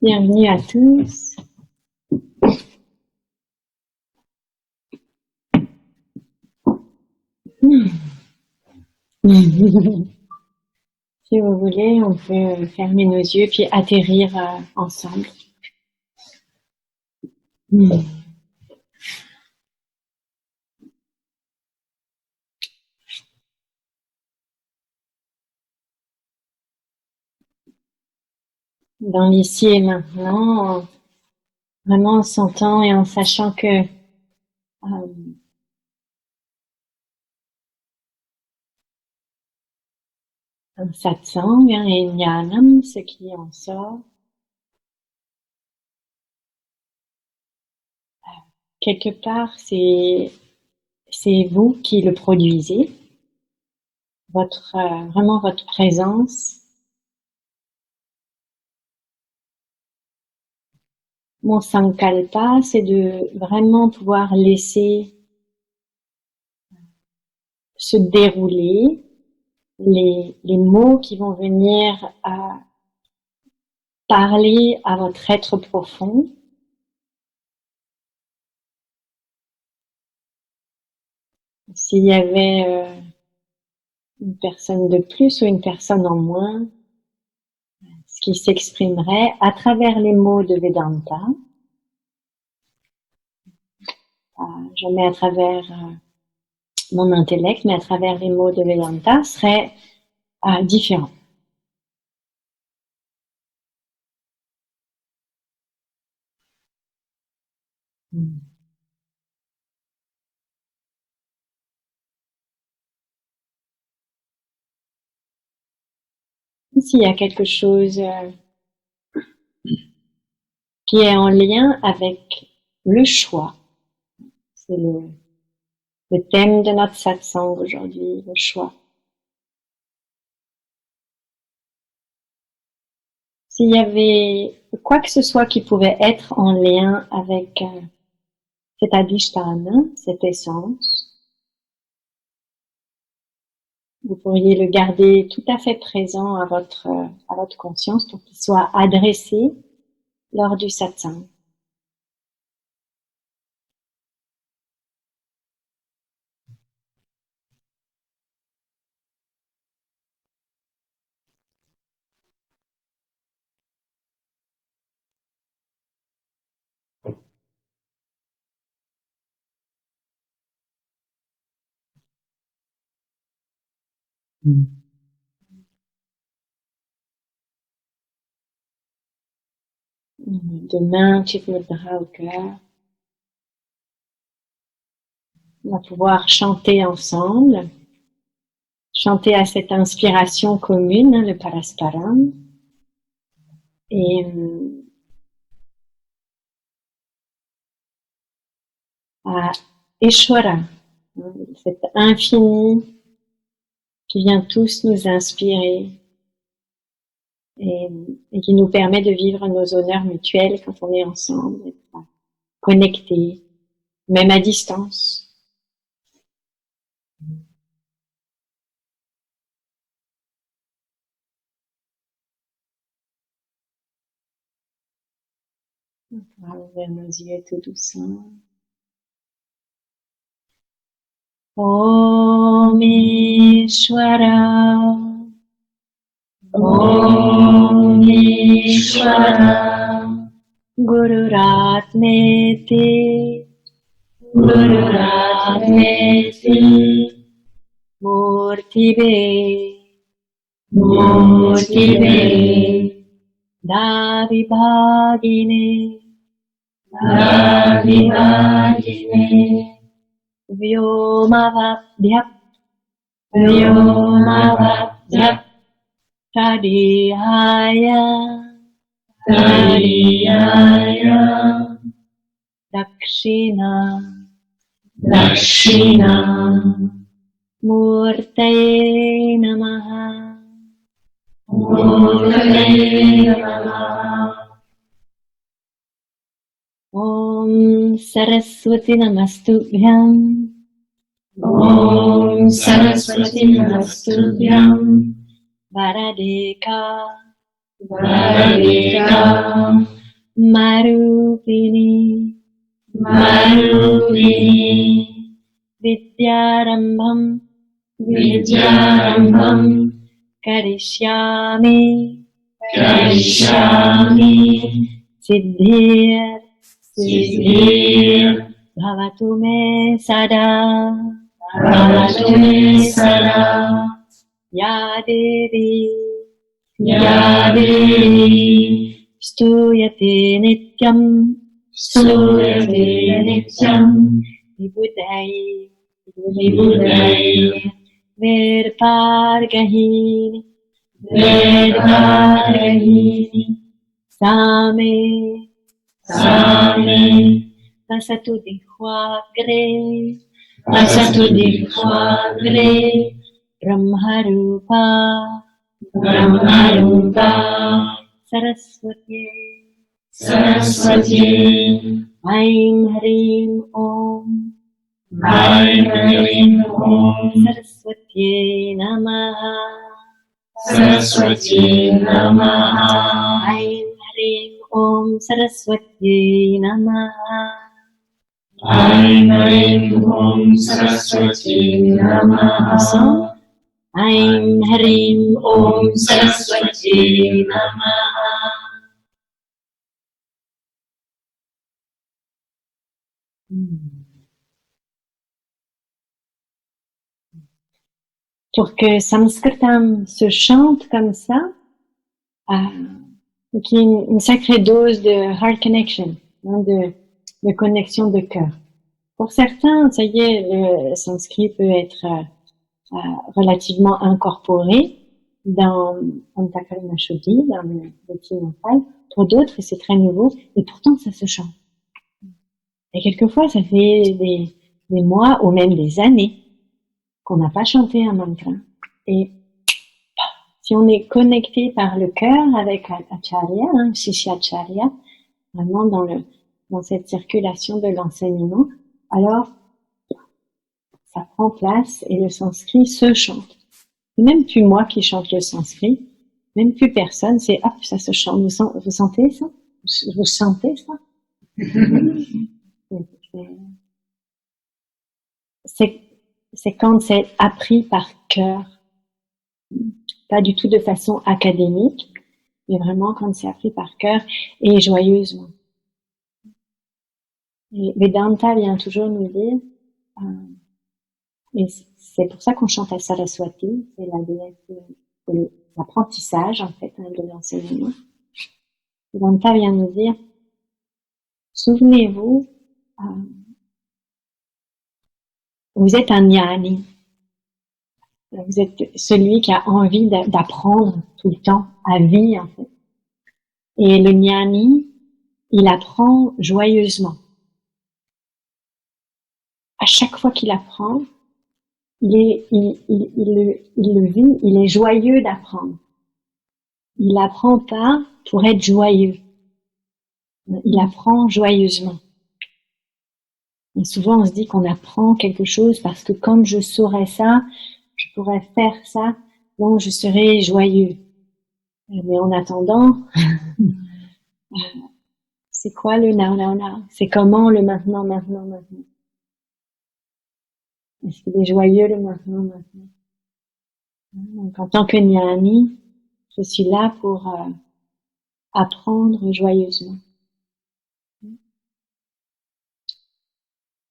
Bienvenue à tous. Si vous voulez, on peut fermer nos yeux puis atterrir ensemble. Dans l'ici et maintenant, vraiment en sentant et en sachant que un satsang et jnanam, ce qui en sort, quelque part, c'est vous qui le produisez, vraiment votre présence. Mon sankalpa, c'est de vraiment pouvoir laisser se dérouler les mots qui vont venir à parler à votre être profond. S'il y avait une personne de plus ou une personne en moins, ce qui s'exprimerait à travers les mots de Vedanta, jamais à travers mon intellect, mais à travers les mots de Vedanta, serait différent. S'il y a quelque chose qui est en lien avec le choix, c'est le thème de notre satsang aujourd'hui, le choix. S'il y avait quoi que ce soit qui pouvait être en lien avec cet adhisthana, cette essence, vous pourriez le garder tout à fait présent à votre conscience pour qu'il soit adressé lors du satsang. Demain, Chit Mudra au cœur. On va pouvoir chanter ensemble, chanter à cette inspiration commune, le Parasparam, et à Ishvara, cet infini qui vient tous nous inspirer et qui nous permet de vivre nos honneurs mutuels quand on est ensemble, connectés, même à distance. On va ouvrir nos yeux tout doucement. Om Ishvara, Om Ishvara, Gururatmeti, Gururatmeti, Murtibe, Murtibe, Davibhagine, Davibhagine, Vyomavadhyap, Vyomavadhyap, Tadihaya, Tadihaya, Dakshina, Dakshina, Murtaye Namaha, Murtaye Namaha. Om Saraswati Namastubhyam, Om Saraswati Namastubhyam, Varadeka, Bhavika Marupini Marupini Vidyarambham Vidyarambham Karishyami Karishyami Siddhir Siddhir Bhavatu me sada Bhavatu me sada Ya Devi Yadevi Stuyate Nityam Suyate Nityam Vibhudai Vibhudai Virpargahin Vedvarahini Same Same Vasatu Dihwagre Vasatu Dihwagre Brahmarupa Brahmarupa Saraswati Saraswati Aim Harim Om Aim Harim Om Saraswati Namaha Saraswati Namaha Aim Harim Om Saraswati Namaha Aim Harim Om Saraswati Namaha Aim Harim Om Saraswati Namaha Pour que Samskritam se chante comme ça, il y a une sacrée dose de heart connection, hein, de connexion de cœur. Pour certains, ça y est, le sanskrit peut être relativement incorporé dans Antakarana Shuddhi, dans le natal. Pour d'autres, c'est très nouveau, et pourtant ça se chante. Et quelquefois, ça fait des mois ou même des années qu'on n'a pas chanté un mantra. Et si on est connecté par le cœur avec Acharya, hein, Shishya-Acharya, vraiment dans cette circulation de l'enseignement, alors ça prend place et le sanskrit se chante. Même plus moi qui chante le sanskrit, même plus personne, c'est hop, ça se chante. Vous sentez ça? Vous sentez ça? C'est quand c'est appris par cœur, pas du tout de façon académique, mais vraiment quand c'est appris par cœur et joyeusement. Et Vedanta vient toujours nous dire, et c'est pour ça qu'on chante à Saraswati, c'est la déesse de l'apprentissage en fait, hein, de l'enseignement. Vedanta vient nous dire, souvenez-vous, vous êtes un jnani. Vous êtes celui qui a envie d'apprendre tout le temps, à vie en fait. Et le jnani, il apprend joyeusement. À chaque fois qu'il apprend, il le vit, il est joyeux d'apprendre. Il apprend pas pour être joyeux. Il apprend joyeusement. Et souvent on se dit qu'on apprend quelque chose parce que quand je saurais ça, je pourrais faire ça, donc je serai joyeux. Mais en attendant, c'est quoi le now? C'est comment le maintenant? Est-ce qu'il est joyeux le maintenant? Donc en tant que jnani, je suis là pour apprendre joyeusement.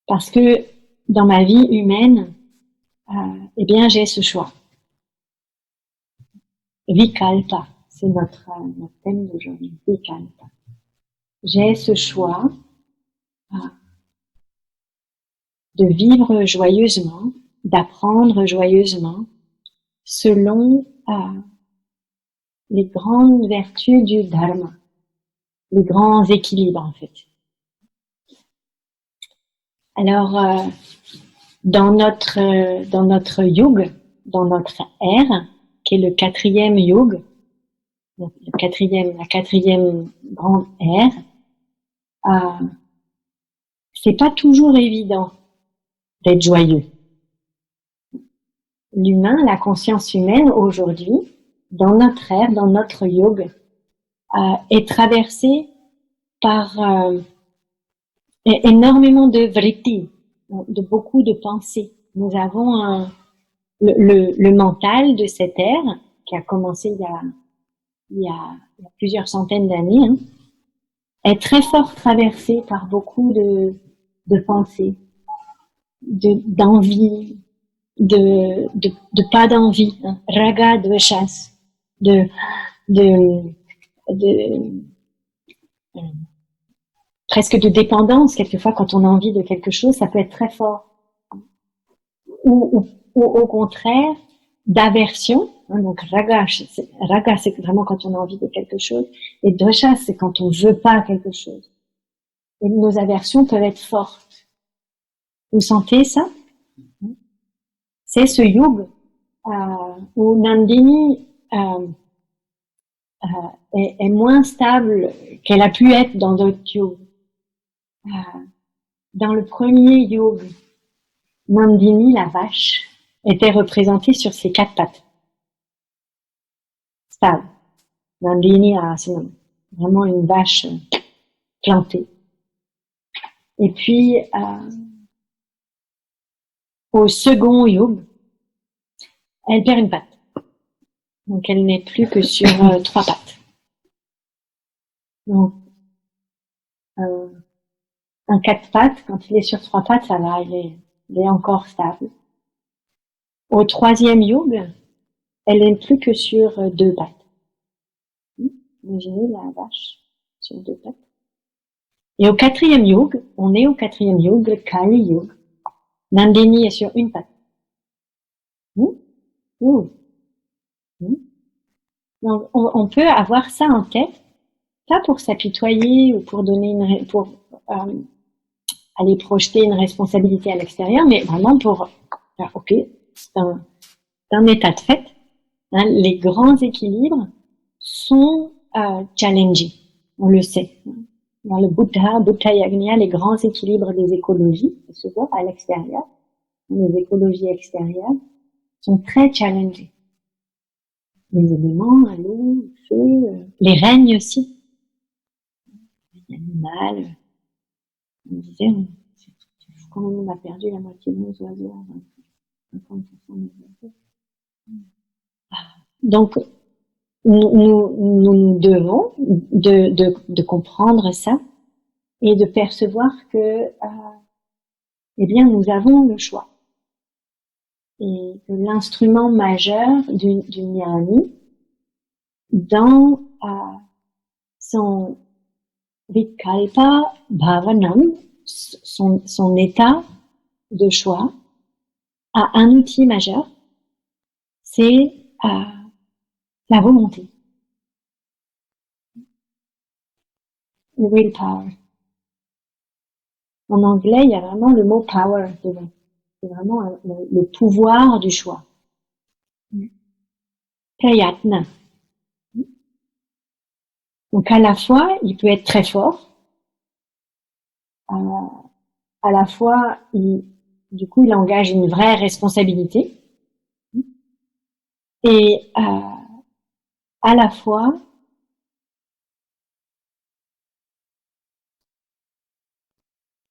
Parce que dans ma vie humaine, eh bien j'ai ce choix. Vikalpa, c'est notre thème d'aujourd'hui, Vikalpa. J'ai ce choix de vivre joyeusement, d'apprendre joyeusement, selon les grandes vertus du dharma, les grands équilibres en fait. Alors, dans notre yuga, dans notre ère, qui est le 4e yuga, la quatrième grande ère, c'est pas toujours évident d'être joyeux. L'humain, la conscience humaine aujourd'hui, dans notre ère, dans notre yuga, est traversé par énormément de vritti, de beaucoup de pensées. Nous avons le mental de cette ère qui a commencé il y a plusieurs centaines d'années, hein, est très fort traversé par beaucoup de pensées, d'envie, de pas d'envie, hein, raga, de chasse, de presque de dépendance. Quelquefois, quand on a envie de quelque chose, ça peut être très fort. Ou au contraire, d'aversion. Hein, donc raga, c'est vraiment quand on a envie de quelque chose. Et dosha, c'est quand on veut pas quelque chose. Et nos aversions peuvent être fortes. Vous sentez ça? C'est ce yuga où Nandini est moins stable qu'elle a pu être dans d'autres yugas. Dans le premier yuga, Nandini, la vache, était représentée sur ses 4 pattes. Stable. Nandini a vraiment une vache plantée. Et puis, au second yuga, elle perd une patte. Donc, elle n'est plus que sur 3 pattes. Donc, un 4 pattes, quand il est sur 3 pattes, ça va, il est encore stable. Au troisième yuga, elle n'est plus que sur 2 pattes. Imaginez la vache sur 2 pattes. Et au quatrième yuga, on est au quatrième yuga, le Kali Yuga. Nandini est sur 1 patte. Donc, on peut avoir ça en tête, pas pour s'apitoyer ou pour donner pour aller projeter une responsabilité à l'extérieur, mais vraiment pour faire, ok, c'est un état de fait. Hein, les grands équilibres sont challengés, on le sait. Dans le Buddha Yagna, les grands équilibres des écologies, ça se voit à l'extérieur, les écologies extérieures sont très challengées. Les éléments, l'eau, le feu, les règnes aussi. Les animaux, on disait, quand on a perdu la moitié de nos oiseaux, 50% des oiseaux. Donc, nous devons de comprendre ça et de percevoir que, eh bien, nous avons le choix. Et que l'instrument majeur du jnani, dans son vikalpa bhavanam, son état de choix, a un outil majeur, c'est la volonté. Le willpower. En anglais, il y a vraiment le mot power dedans. C'est vraiment le pouvoir du choix. Prayatna. Donc à la fois, il peut être très fort. À la fois, du coup, il engage une vraie responsabilité. Et à la fois,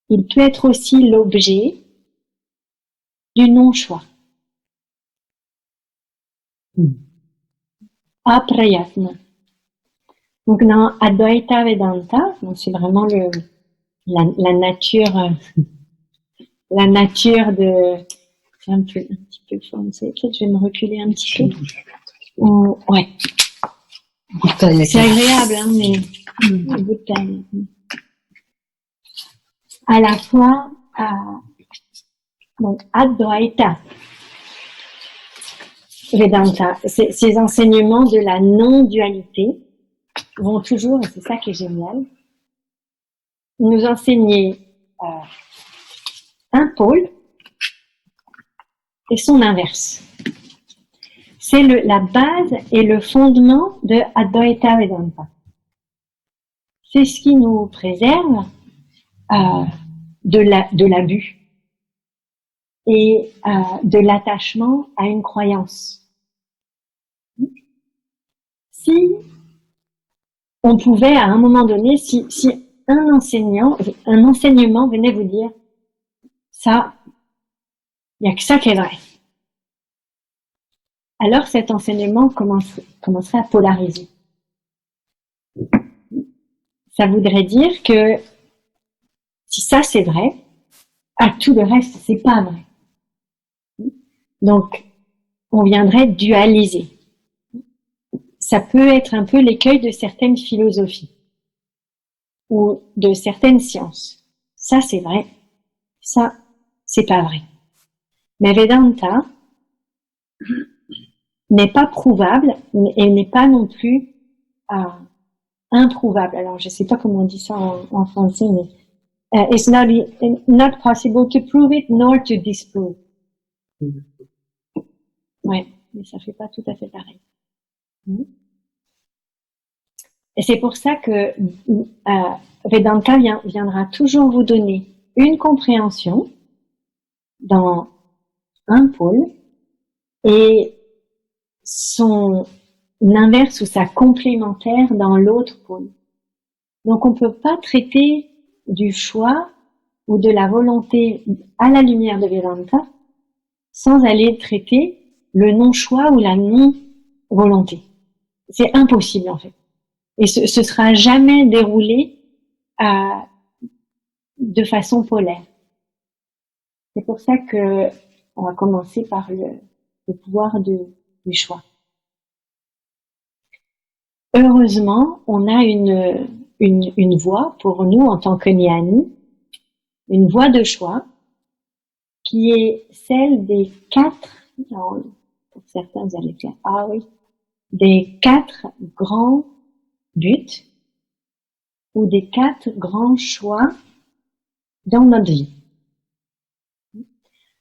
il peut être aussi l'objet du non-choix. Aprayatna. Donc dans Advaita Vedanta, donc c'est vraiment la nature de... C'est un petit peu foncé. Peut-être je vais me reculer un petit peu. Ouais. C'est agréable, hein, mais bout de taille. À la fois, donc Advaita Vedanta, ces enseignements de la non-dualité vont toujours, et c'est ça qui est génial, nous enseigner un pôle et son inverse. C'est la base et le fondement de Advaita Vedanta. C'est ce qui nous préserve de l'abus et de l'attachement à une croyance. Si on pouvait à un moment donné, si un enseignement venait vous dire ça, il n'y a que ça qui est vrai, alors cet enseignement commencerait à polariser. Ça voudrait dire que si ça c'est vrai, tout le reste c'est pas vrai. Donc on viendrait dualiser. Ça peut être un peu l'écueil de certaines philosophies ou de certaines sciences. Ça c'est vrai, ça c'est pas vrai. Mais Vedanta n'est pas prouvable et n'est pas non plus improuvable. Alors je sais pas comment on dit ça en français, mais it's not possible to prove it nor to disprove. Ouais, mais ça fait pas tout à fait pareil. Et c'est pour ça que Vedanta viendra toujours vous donner une compréhension dans un pôle et son inverse ou sa complémentaire dans l'autre pôle. Donc on peut pas traiter du choix ou de la volonté à la lumière de Vedanta sans aller traiter le non-choix ou la non-volonté. C'est impossible en fait. Et ce sera jamais déroulé de façon polaire. C'est pour ça que on va commencer par le pouvoir du choix. Heureusement, on a une voie pour nous en tant que Jnani, une voie de choix qui est celle des 4, pour certains vous allez faire, des 4 grands buts ou des 4 grands choix dans notre vie.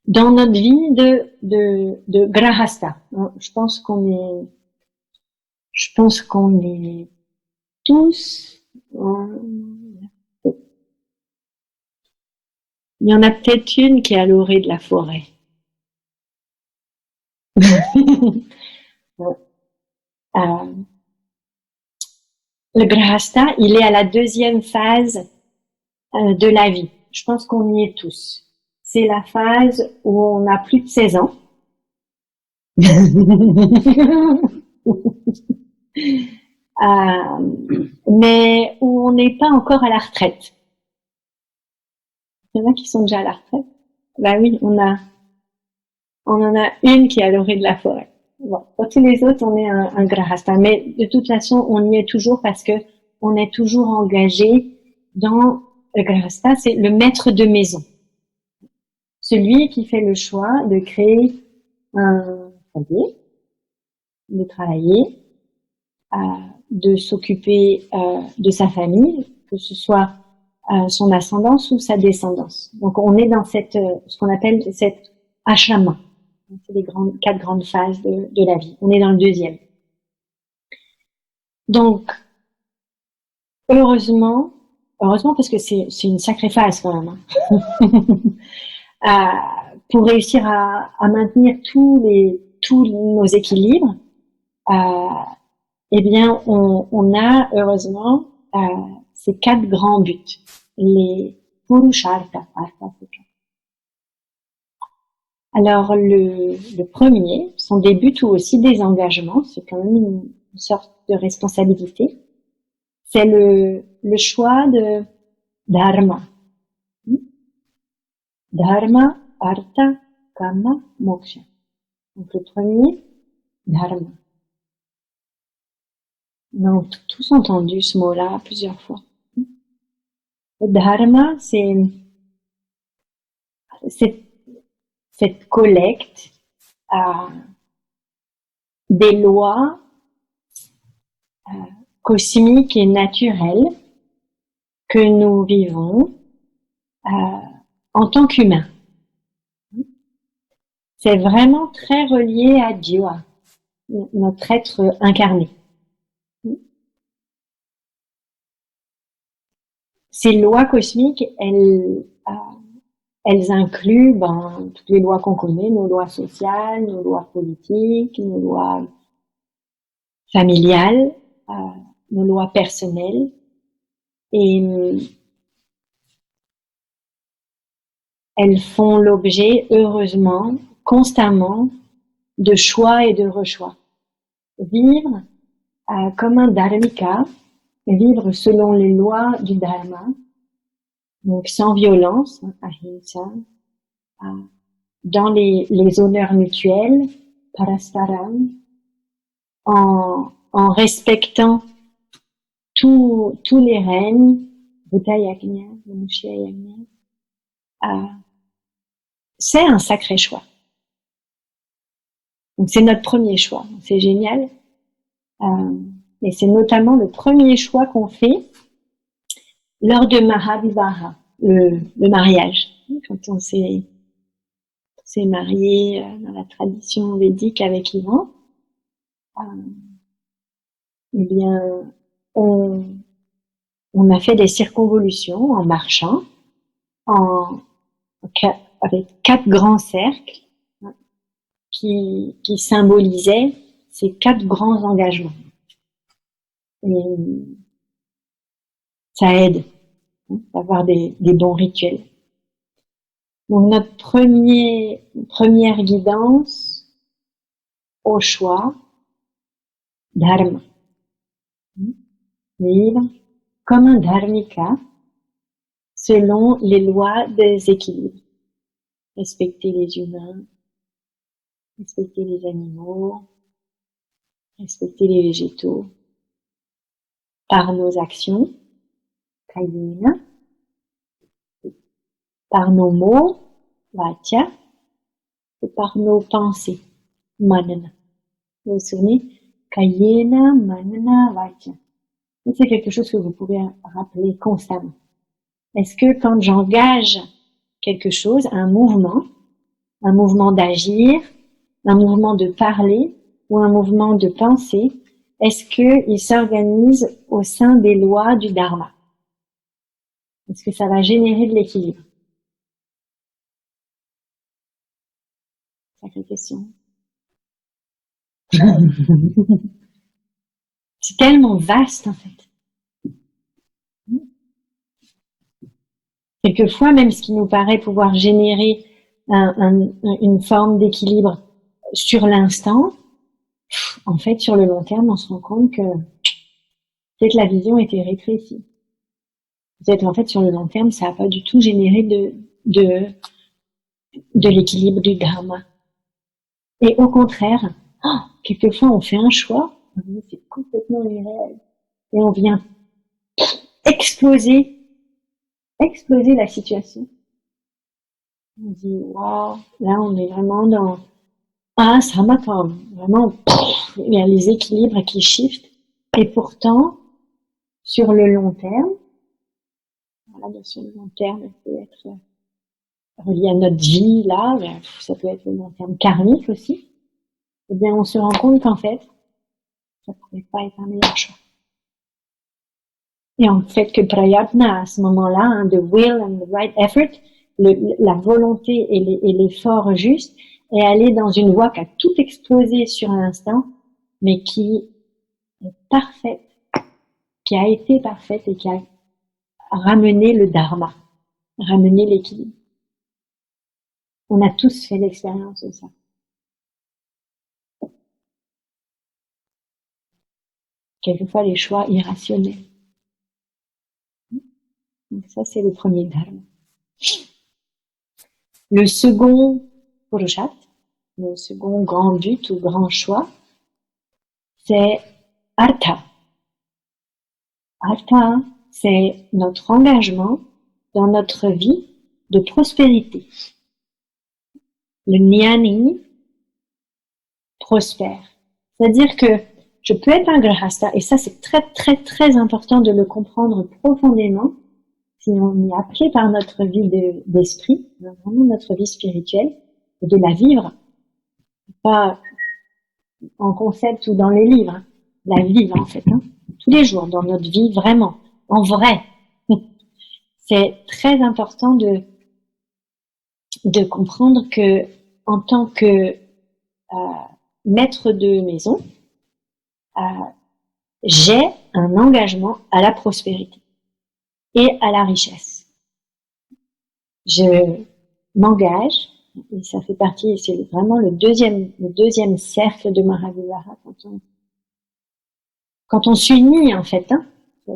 Dans notre vie de grahasta. Je pense qu'on est tous, il y en a peut-être une qui est à l'orée de la forêt. Le grahasta, il est à la deuxième phase de la vie. Je pense qu'on y est tous. C'est la phase où on a plus de 16 ans. Mais où on n'est pas encore à la retraite. Il y en a qui sont déjà à la retraite. Bah oui, on en a une qui est à l'orée de la forêt. Bon, pour tous les autres, on est un grahasta. Mais de toute façon, on y est toujours parce que on est toujours engagé dans le grahasta, c'est le maître de maison. Celui qui fait le choix de créer un foyer, de travailler, de s'occuper de sa famille, que ce soit son ascendance ou sa descendance. Donc on est dans ce qu'on appelle cette ashrama. C'est les 4 grandes phases de la vie. On est dans le deuxième. Donc heureusement parce que c'est une sacrée phase quand même. Pour réussir à maintenir tous nos équilibres, eh bien, on a heureusement ces 4 grands buts, les purushartha. Alors le premier sont des buts ou aussi des engagements, c'est quand même une sorte de responsabilité. C'est le choix de dharma. Dharma, artha, kama, moksha. Donc le premier, dharma. On a tous entendu ce mot-là plusieurs fois. Le dharma, c'est cette collecte des lois cosmiques et naturelles que nous vivons en tant qu'humains. C'est vraiment très relié à Dieu, notre être incarné. Ces lois cosmiques, elles incluent toutes les lois qu'on connaît, nos lois sociales, nos lois politiques, nos lois familiales, nos lois personnelles, et elles font l'objet, heureusement, constamment, de choix et de rechoix. Vivre comme un dharmika, vivre selon les lois du dharma, donc sans violence, ahimsa, dans les honneurs mutuels, parastaram, en respectant tous les règnes, Buddha Yagna, Manushya Yagna, c'est un sacré choix. Donc c'est notre premier choix, c'est génial. Et c'est notamment le premier choix qu'on fait lors de Mahavivaha, le mariage. Quand on s'est marié dans la tradition védique avec Ivan, eh bien, on a fait des circonvolutions en marchant, avec 4 grands cercles qui symbolisaient ces 4 grands engagements. Et ça aide d'avoir des bons rituels. Donc notre première guidance au choix, dharma. Vivre comme un dharmika selon les lois des équilibres. Respecter les humains, respecter les animaux, respecter les végétaux par nos actions, kayena, par nos mots, vacha, et par nos pensées, manana. Vous vous souvenez, kayena, manana, vacha. C'est quelque chose que vous pouvez rappeler constamment. Est-ce que quand j'engage quelque chose, un mouvement d'agir, un mouvement de parler ou un mouvement de penser, est-ce qu'il s'organise au sein des lois du dharma? Est-ce que ça va générer de l'équilibre? Sacrée question. C'est tellement vaste en fait. Quelquefois, même ce qui nous paraît pouvoir générer une forme d'équilibre sur l'instant, en fait, sur le long terme, on se rend compte que peut-être la vision était rétrécie. Peut-être en fait, sur le long terme, ça n'a pas du tout généré de l'équilibre du dharma. Et au contraire, quelquefois, on fait un choix, c'est complètement irréel. Et on vient exploser la situation. On dit, waouh, là, on est vraiment dans samatvam, vraiment, il y a les équilibres qui shiftent. Et pourtant, sur le long terme, voilà, sur le long terme, ça peut être relié à notre vie, là, ça peut être le long terme karmique aussi. Eh bien, on se rend compte qu'en fait, ça ne pouvait pas être un meilleur choix. Et en fait, que prayatna, à ce moment-là, the will and the right effort, la volonté et l'effort juste, est allé dans une voie qui a tout explosé sur l'instant, mais qui est parfaite, qui a été parfaite et qui a ramené le dharma, ramené l'équilibre. On a tous fait l'expérience de ça. Quelquefois, les choix irrationnels. Donc ça, c'est le premier dharma. Le second purushat, le second grand but ou grand choix, c'est artha. Artha, c'est notre engagement dans notre vie de prospérité. Le jnani prospère. C'est-à-dire que je peux être un grahasta, et ça c'est très très très important de le comprendre profondément, si on est appelé par notre vie d'esprit, vraiment notre vie spirituelle, et de la vivre, pas en concept ou dans les livres, la vivre en fait, tous les jours, dans notre vie vraiment, en vrai. C'est très important de comprendre que en tant que maître de maison, j'ai un engagement à la prospérité et à la richesse. Je m'engage, et ça fait partie, c'est vraiment le deuxième cercle de Mahavivara quand on s'unit en fait, hein.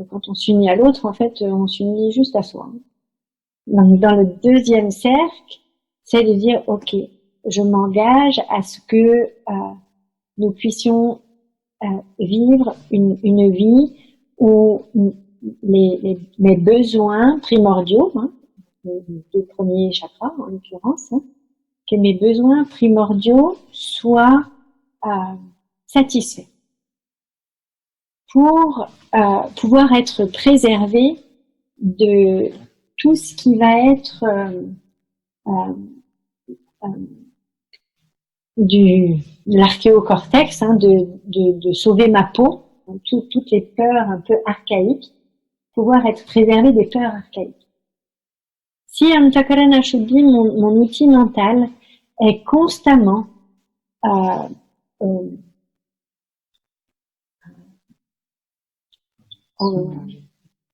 Quand on s'unit à l'autre, en fait, on s'unit juste à soi. Donc, dans le deuxième cercle, c'est de dire, ok, je m'engage à ce que nous puissions vivre une vie où mes besoins primordiaux, hein, les deux premiers chakras en l'occurrence, hein, que mes besoins primordiaux soient satisfaits pour pouvoir être préservés de tout ce qui va être de l'archéocortex, hein, de sauver ma peau, donc toutes les peurs un peu archaïques, pouvoir être préservé des peurs archaïques. Si Antahkarana Shuddhi, mon outil mental, est constamment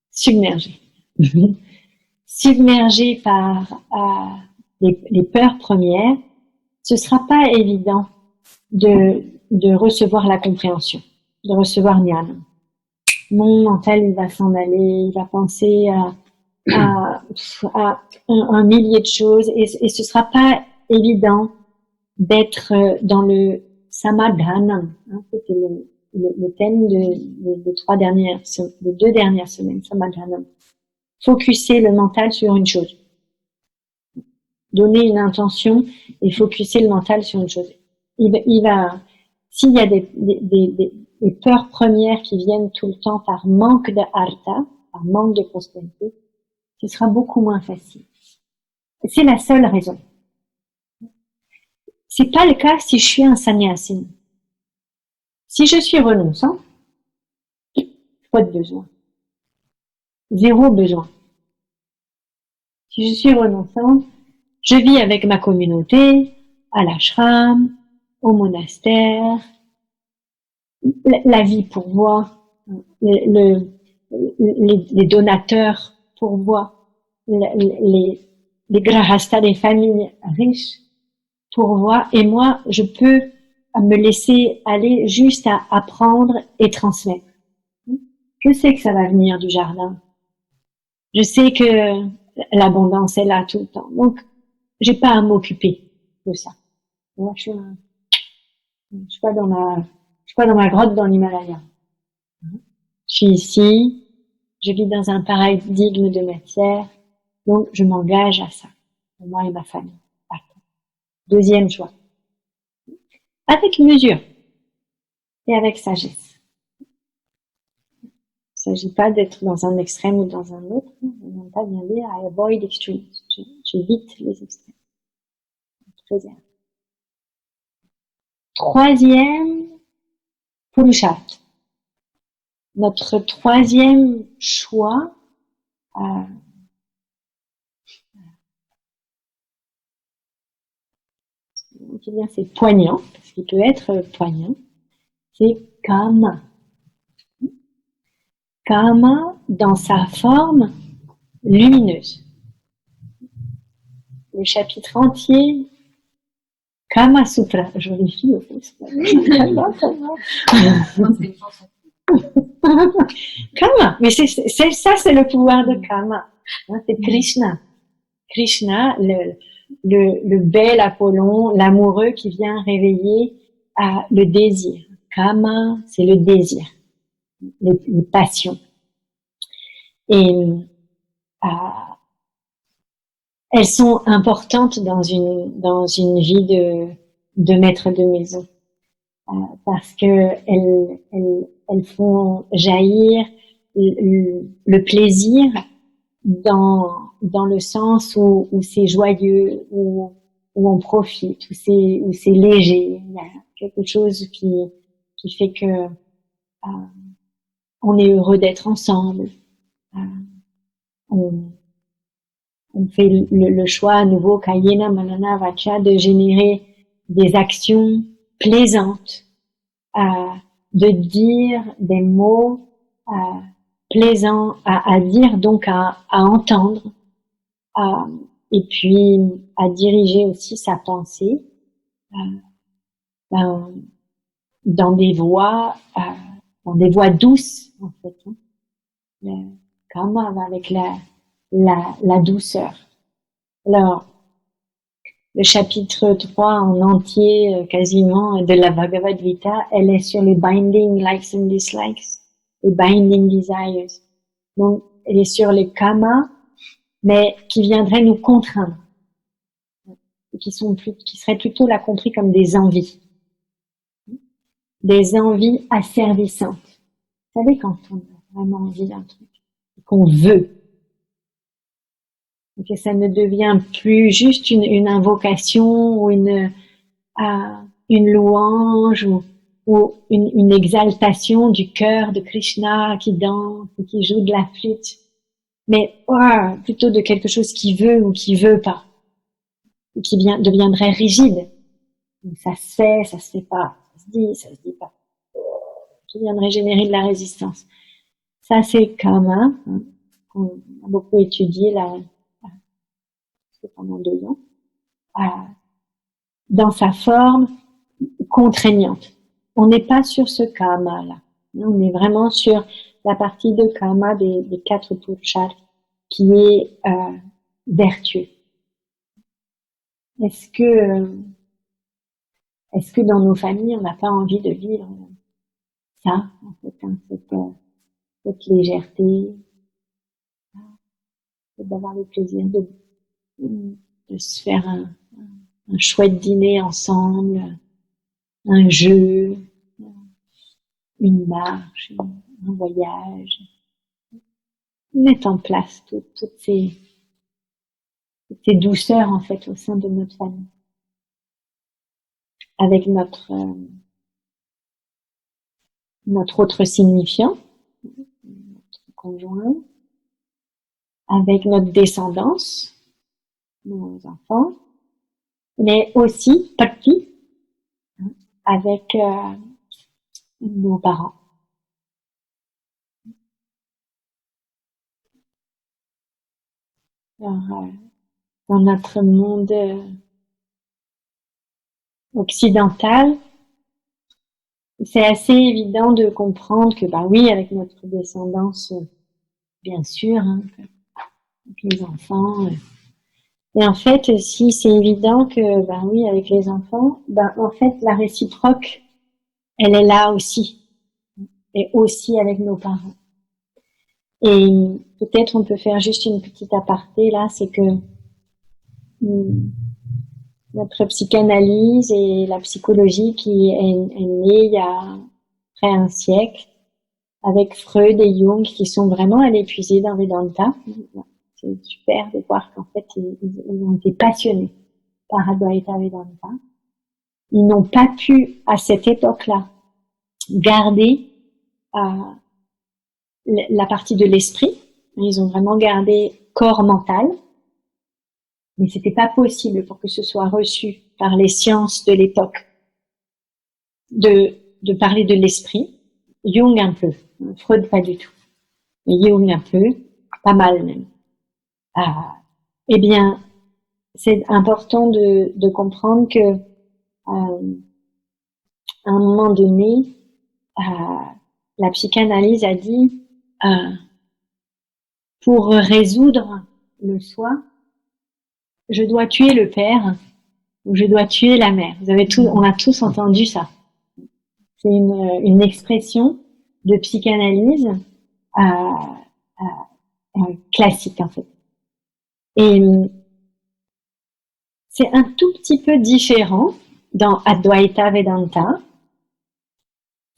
submergé. Submergé par les peurs premières, ce sera pas évident de recevoir la compréhension, de recevoir Jnana. Mon mental, il va s'en aller, il va penser à un millier de choses et ce sera pas évident d'être dans le samadhana, hein, c'était le thème des 2 dernières semaines, samadhana. Focuser le mental sur une chose. Donner une intention et focuser le mental sur une chose. Il va, s'il y a des peurs premières qui viennent tout le temps par manque de artha, par manque de prospérité, ce sera beaucoup moins facile. C'est la seule raison. C'est pas le cas si je suis un sannyasine. Si je suis renonçant, pas de besoin. 0 besoin. Si je suis renonçant, je vis avec ma communauté, à l'ashram, au monastère, la vie pourvoit, les donateurs pourvoient, les grahastas, les familles riches pourvoient, et moi, je peux me laisser aller juste à apprendre et transmettre. Je sais que ça va venir du jardin. Je sais que l'abondance est là tout le temps. Donc, j'ai pas à m'occuper de ça. Moi, je suis pas dans ma grotte dans l'Himalaya. Je suis ici, je vis dans un paradigme de matière, donc je m'engage à ça, pour moi et ma famille. Deuxième choix. Avec mesure et avec sagesse. Il ne s'agit pas d'être dans un extrême ou dans un autre. On n'a pas bien dire I avoid extremes. J'évite les extrêmes. Préserve. Troisième, Purusharth. Notre troisième choix, c'est poignant, parce qu'il peut être poignant, c'est Kama. Kama dans sa forme lumineuse. Le chapitre entier, Kama Sutra, je vérifie au fond. Kama, mais c'est ça, c'est le pouvoir de Kama. C'est Krishna. Krishna, le bel Apollon, l'amoureux qui vient réveiller le désir. Kama, c'est le désir, les passions. Et elles sont importantes dans une vie de maître de maison, parce que elles font jaillir le plaisir dans le sens où c'est joyeux, où on profite, où c'est léger. Il y a quelque chose qui fait que on est heureux d'être ensemble. On fait le choix à nouveau, Kayena Manana Vacha, de générer des actions plaisantes, de dire des mots plaisant à dire, donc à entendre, et puis à diriger aussi sa pensée ben, dans des voies douces, en fait. Hein. Quand même, avec la douceur. Alors, le chapitre 3 en entier, quasiment, de la Bhagavad Gita, elle est sur les binding likes and dislikes, les binding desires. Donc, elle est sur les kamas, mais qui viendraient nous contraindre, et qui seraient plutôt là compris comme des envies asservissantes. Vous savez, quand on a vraiment envie d'un truc, qu'on veut, et que ça ne devient plus juste une invocation ou une louange ou une exaltation du cœur de Krishna qui danse ou qui joue de la flûte, mais plutôt de quelque chose qui veut ou qui veut pas, ou qui deviendrait rigide. Donc ça se fait pas, ça se dit pas, qui viendrait générer de la résistance. Ça c'est commun, hein, qu'on a beaucoup étudié là, pendant 2 ans, dans sa forme contraignante. On n'est pas sur ce karma-là. On est vraiment sur la partie de karma des 4 purusharthas qui est vertueux. Est-ce que dans nos familles, on n'a pas envie de vivre ça, en fait, hein, cette légèreté, d'avoir le plaisir de se faire un chouette dîner ensemble, un jeu, une marche, un voyage, mettre en place toutes ces douceurs en fait au sein de notre famille, avec notre autre signifiant, notre conjoint, avec notre descendance, nos enfants, mais aussi partie avec nos parents. Alors, dans notre monde occidental, c'est assez évident de comprendre que, bah oui, avec notre descendance, bien sûr, hein, avec les enfants. Et en fait, si c'est évident que, bah oui, avec les enfants, bah en fait, la réciproque, elle est là aussi, et aussi avec nos parents. Et peut-être on peut faire juste une petite aparté là, c'est que notre psychanalyse et la psychologie qui est née il y a près un siècle, avec Freud et Jung qui sont vraiment allés puiser dans Vedanta. C'est super de voir qu'en fait ils ont été passionnés par Advaita Vedanta. Ils n'ont pas pu à cette époque-là garder la partie de l'esprit. Ils ont vraiment gardé corps mental, mais c'était pas possible pour que ce soit reçu par les sciences de l'époque de parler de l'esprit. Jung un peu, Freud pas du tout, mais Jung un peu, pas mal même. Eh bien, c'est important de comprendre que à un moment donné, la psychanalyse a dit pour résoudre le soi, je dois tuer le père ou je dois tuer la mère. On a tous entendu ça. C'est une expression de psychanalyse classique en fait. Et c'est un tout petit peu différent dans Advaita Vedanta.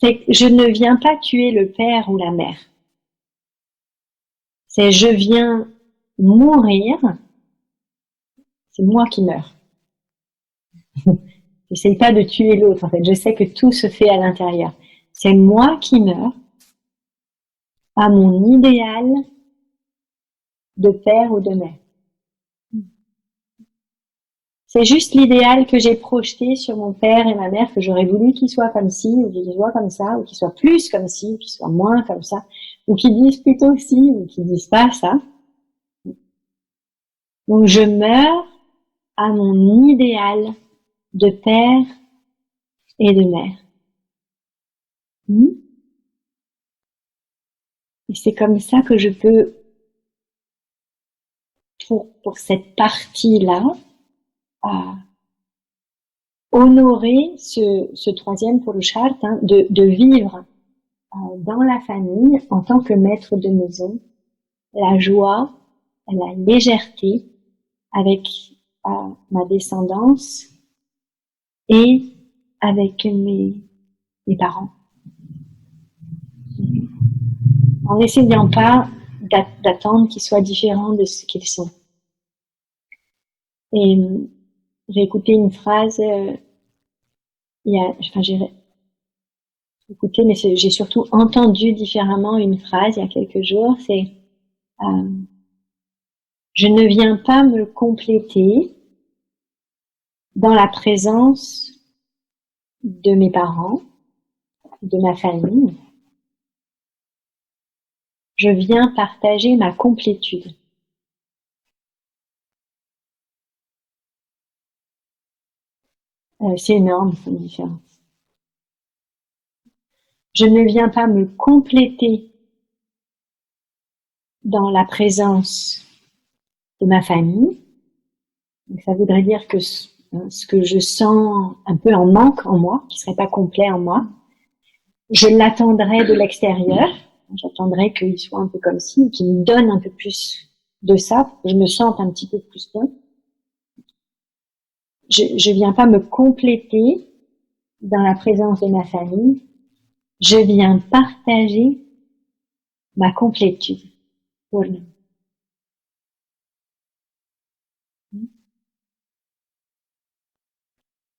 C'est que je ne viens pas tuer le père ou la mère. C'est je viens mourir, c'est moi qui meurs. J'essaye pas de tuer l'autre, en fait. Je sais que tout se fait à l'intérieur. C'est moi qui meurs à mon idéal de père ou de mère. C'est juste l'idéal que j'ai projeté sur mon père et ma mère, que j'aurais voulu qu'ils soient comme ci, ou qu'ils soient comme ça, ou qu'ils soient plus comme ci, ou qu'ils soient moins comme ça, ou qui disent plutôt si, ou qui disent pas ça. Donc je meurs à mon idéal de père et de mère. Et c'est comme ça que je peux, pour cette partie-là, honorer ce troisième Purushartha, de vivre dans la famille en tant que maître de maison, la joie, la légèreté avec ma descendance et avec mes parents. En n'essayant pas d'attendre qu'ils soient différents de ce qu'ils sont. Et j'ai écouté une phrase, j'ai écouté, mais j'ai surtout entendu différemment une phrase il y a quelques jours, c'est je ne viens pas me compléter dans la présence de mes parents, de ma famille. Je viens partager ma complétude. C'est énorme, cette différence. Je ne viens pas me compléter dans la présence de ma famille. Donc, ça voudrait dire que ce que je sens un peu en manque en moi, qui serait pas complet en moi, je l'attendrai de l'extérieur. J'attendrai qu'il soit un peu comme ci, qu'il me donne un peu plus de ça, pour que je me sente un petit peu plus bien. Je viens pas me compléter dans la présence de ma famille. Je viens partager ma complétude pour lui.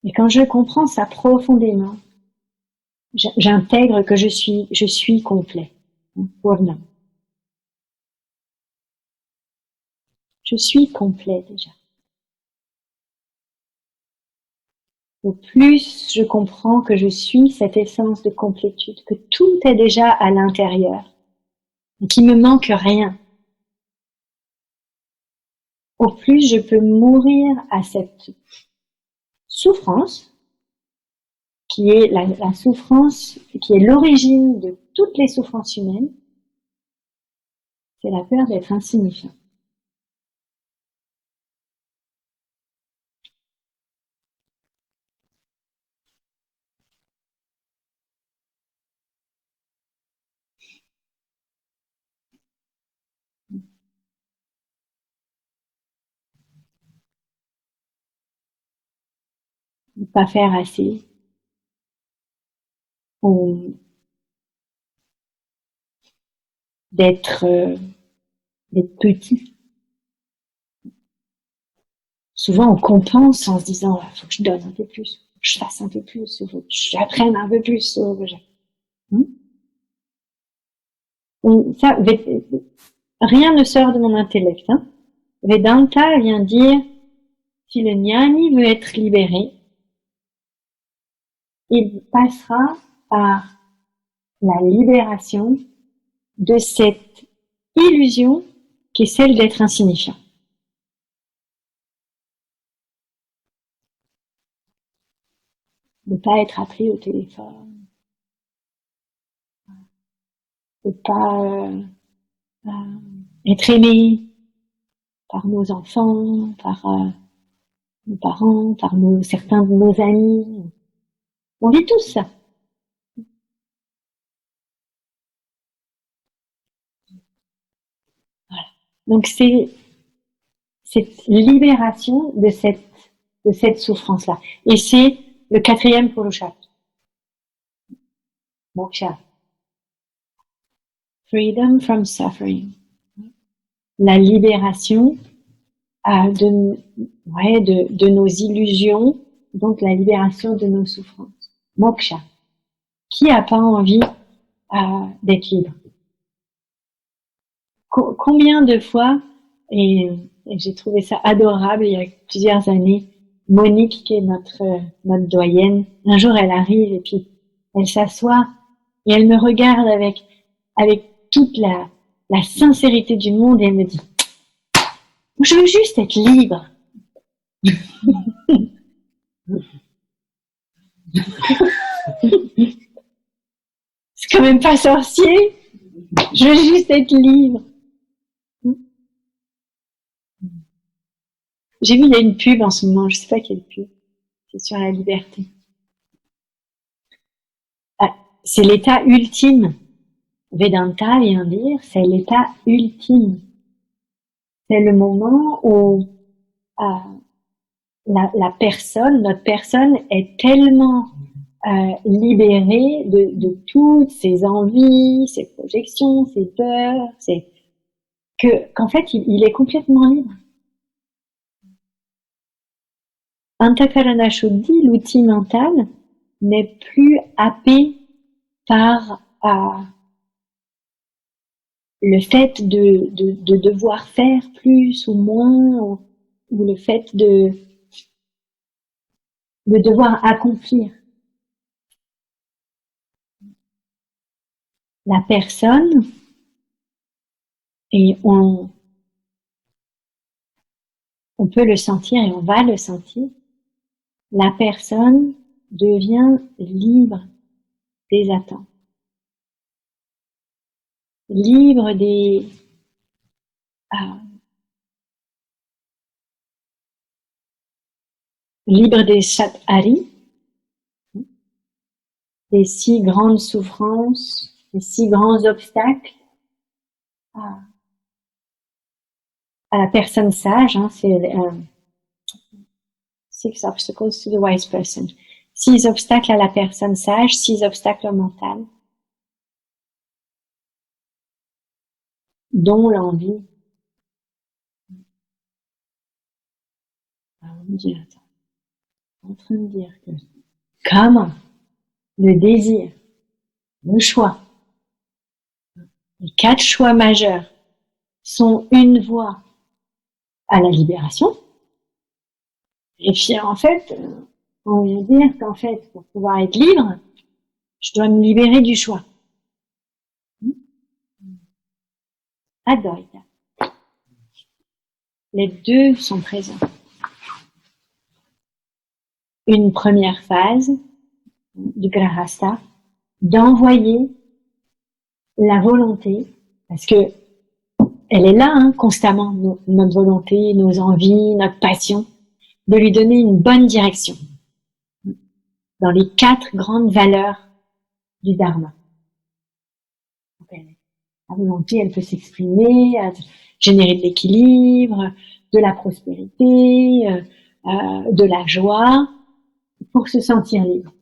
Et quand je comprends ça profondément, j'intègre que je suis complet. Purna. Je suis complet déjà. Au plus je comprends que je suis cette essence de complétude, que tout est déjà à l'intérieur, et qu'il me manque rien, au plus je peux mourir à cette souffrance, qui est la souffrance, qui est l'origine de toutes les souffrances humaines, c'est la peur d'être insignifiant. Ne pas faire assez, ou d'être petit. Souvent, on compense en se disant, faut que je donne un peu plus, faut que je fasse un peu plus, faut que j'apprenne un peu plus. Ça, rien ne sort de mon intellect. Vedanta vient dire, si le jnani veut être libéré, il passera par la libération de cette illusion qui est celle d'être insignifiant. De ne pas être appelé au téléphone, de ne pas être aimé par nos enfants, par nos parents, par certains de nos amis. On vit tous ça. Voilà. Donc c'est cette libération de cette souffrance-là. Et c'est le quatrième Purushartha. Moksha. Freedom from suffering. La libération de nos illusions, donc la libération de nos souffrances. Moksha. Qui n'a pas envie d'être libre? Combien de fois, et j'ai trouvé ça adorable il y a plusieurs années, Monique, qui est notre doyenne, un jour elle arrive et puis elle s'assoit et elle me regarde avec toute la sincérité du monde et elle me dit « Je veux juste être libre ». C'est quand même pas sorcier. Je veux juste être libre. J'ai vu, il y a une pub en ce moment, je sais pas quelle pub. C'est sur la liberté. Ah, c'est l'état ultime. Vedanta vient dire, c'est l'état ultime. C'est le moment où la personne, notre personne est tellement libérée de toutes ses envies, ses projections, ses peurs, qu'en fait, il est complètement libre. Antakarana Shuddhi, l'outil mental, n'est plus happé par le fait de devoir faire plus ou moins, ou le fait de devoir accomplir. La personne, et on peut le sentir et on va le sentir, la personne devient libre des attentes, libre libre des chat-hari, des si grandes souffrances, des si grands obstacles à la personne sage, hein, c'est 6 obstacles to the wise person. 6 obstacles à la personne sage, 6 obstacles au mental, dont l'envie. Alors, on me dit, attends, en train de dire que comment le désir, le choix, les 4 choix majeurs sont une voie à la libération. Et puis en fait, on vient dire qu'en fait, pour pouvoir être libre, je dois me libérer du choix. Advaita. Les deux sont présents. Une première phase du grahastha, d'envoyer la volonté, parce que elle est là, hein, constamment, notre volonté, nos envies, notre passion, de lui donner une bonne direction dans les 4 grandes valeurs du Dharma. La volonté, elle peut s'exprimer, générer de l'équilibre, de la prospérité, de la joie, pour se sentir libre.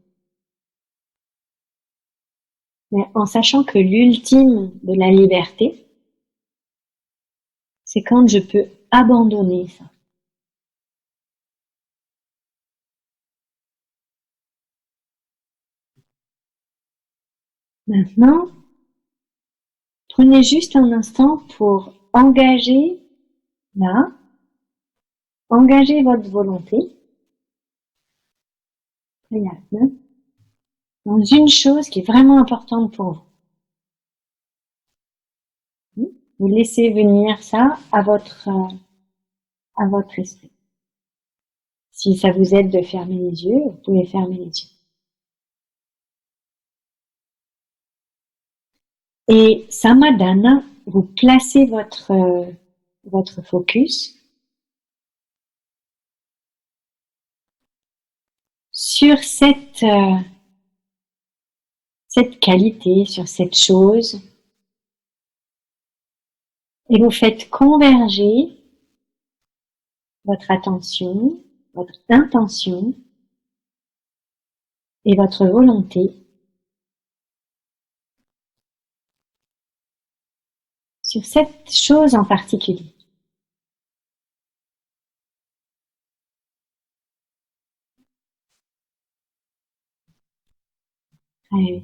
Mais en sachant que l'ultime de la liberté, c'est quand je peux abandonner ça. Maintenant, prenez juste un instant pour engager votre volonté dans une chose qui est vraiment importante pour vous. Vous laissez venir ça à votre esprit. Si ça vous aide de fermer les yeux, vous pouvez fermer les yeux. Et samadhana, vous placez votre focus sur cette qualité, sur cette chose, et vous faites converger votre attention, votre intention et votre volonté sur cette chose en particulier. Et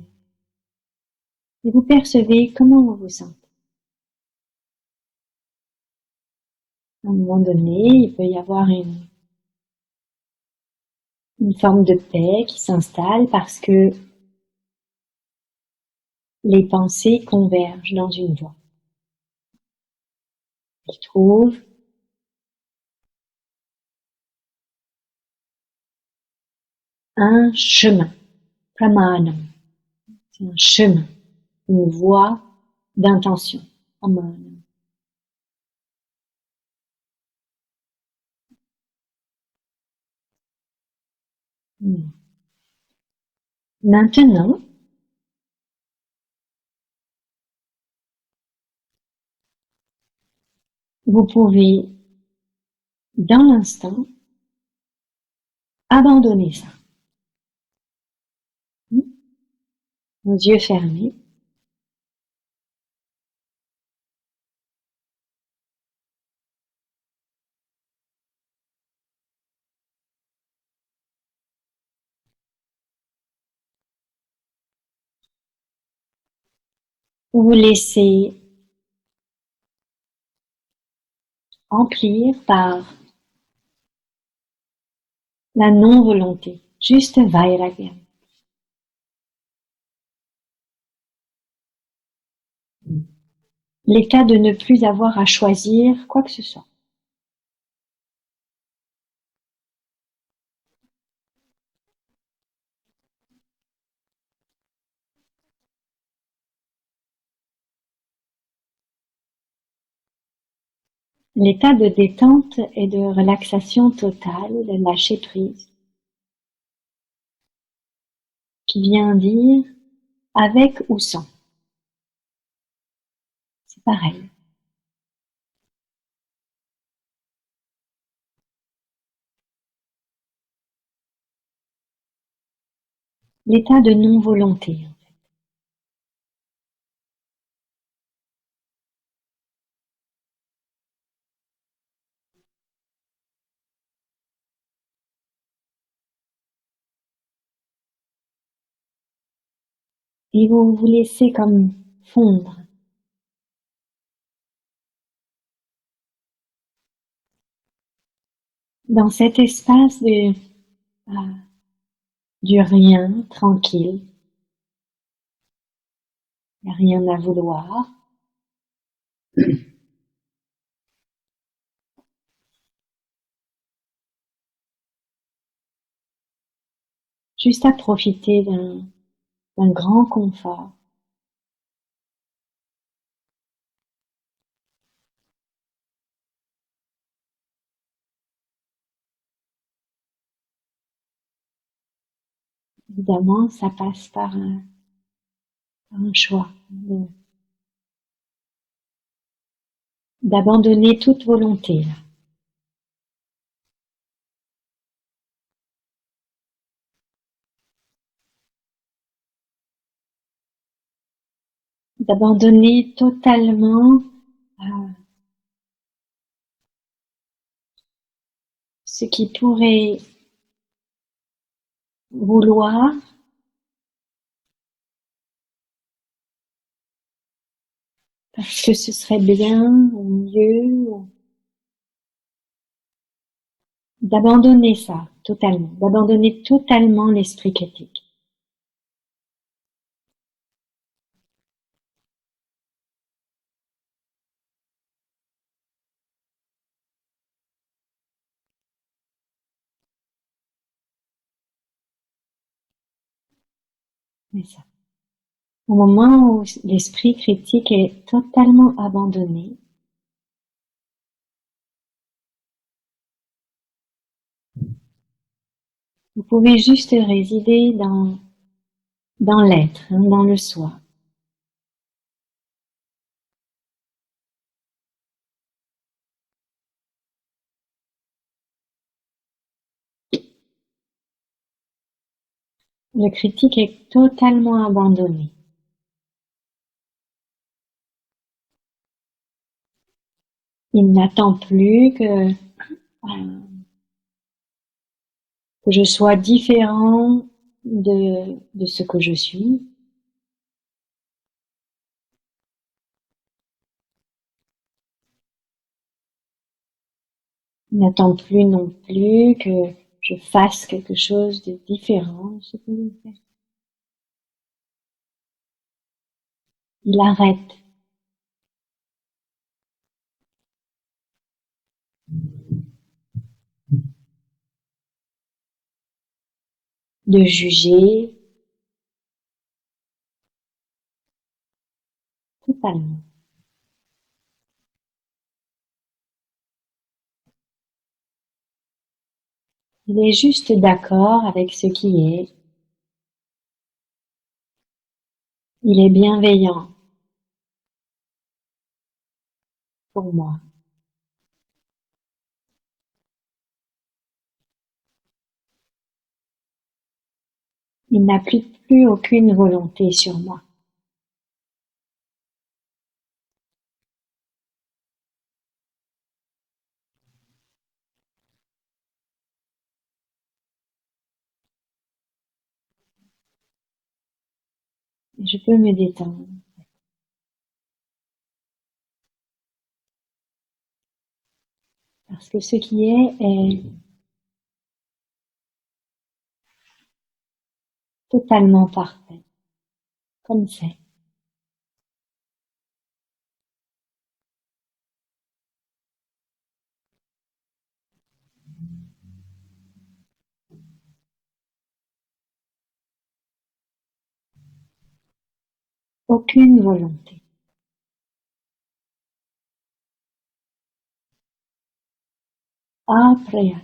vous percevez comment vous vous sentez. À un moment donné, il peut y avoir une forme de paix qui s'installe parce que les pensées convergent dans une voie. Ils trouvent un chemin, pramanam, c'est un chemin, une voie d'intention, pramanam. Maintenant, vous pouvez, dans l'instant, abandonner ça. Les yeux fermés. Vous laissez emplir par la non-volonté, juste vairagya. L'état de ne plus avoir à choisir quoi que ce soit. L'état de détente et de relaxation totale, de lâcher prise, qui vient dire avec ou sans. C'est pareil. L'état de non-volonté. Et vous vous laissez comme fondre dans cet espace du rien, tranquille. Il n'y a rien à vouloir. Juste à profiter d'un grand confort. Évidemment, ça passe par un choix d'abandonner toute volonté. Là. D'abandonner totalement ce qui pourrait vouloir parce que ce serait bien ou mieux. D'abandonner ça totalement, d'abandonner totalement l'esprit critique. C'est ça. Au moment où l'esprit critique est totalement abandonné, vous pouvez juste résider dans l'être, dans le soi. Le critique est totalement abandonné. Il n'attend plus que je sois différent de ce que je suis. Il n'attend plus non plus que je fasse quelque chose de différent de ce que je fais. il arrête. De juger totalement. Il est juste d'accord avec ce qui est. Il est bienveillant pour moi. Il n'a plus aucune volonté sur moi. Et je peux me détendre. Parce que ce qui est totalement parfait, comme c'est. Aucune volonté. Après,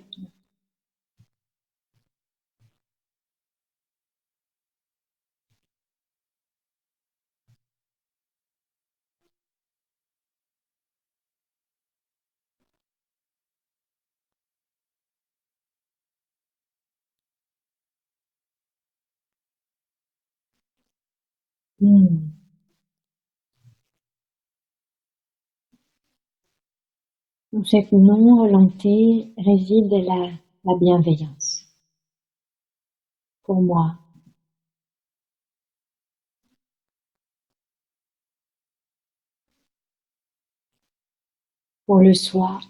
dans cette non-volonté réside la bienveillance. Pour moi, pour le soi,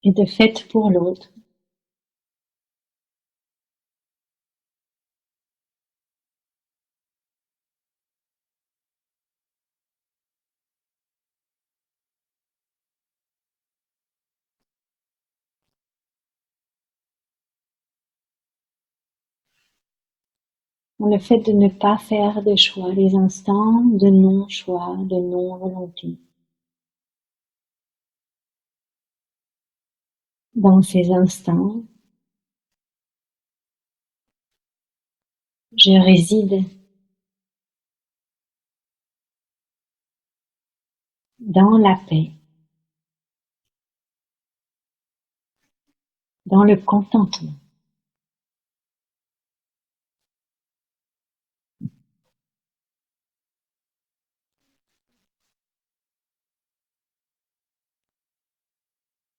et de fait pour l'autre. Le fait de ne pas faire de choix, les instants de non-choix, de non-volonté. Dans ces instants, je réside dans la paix, dans le contentement.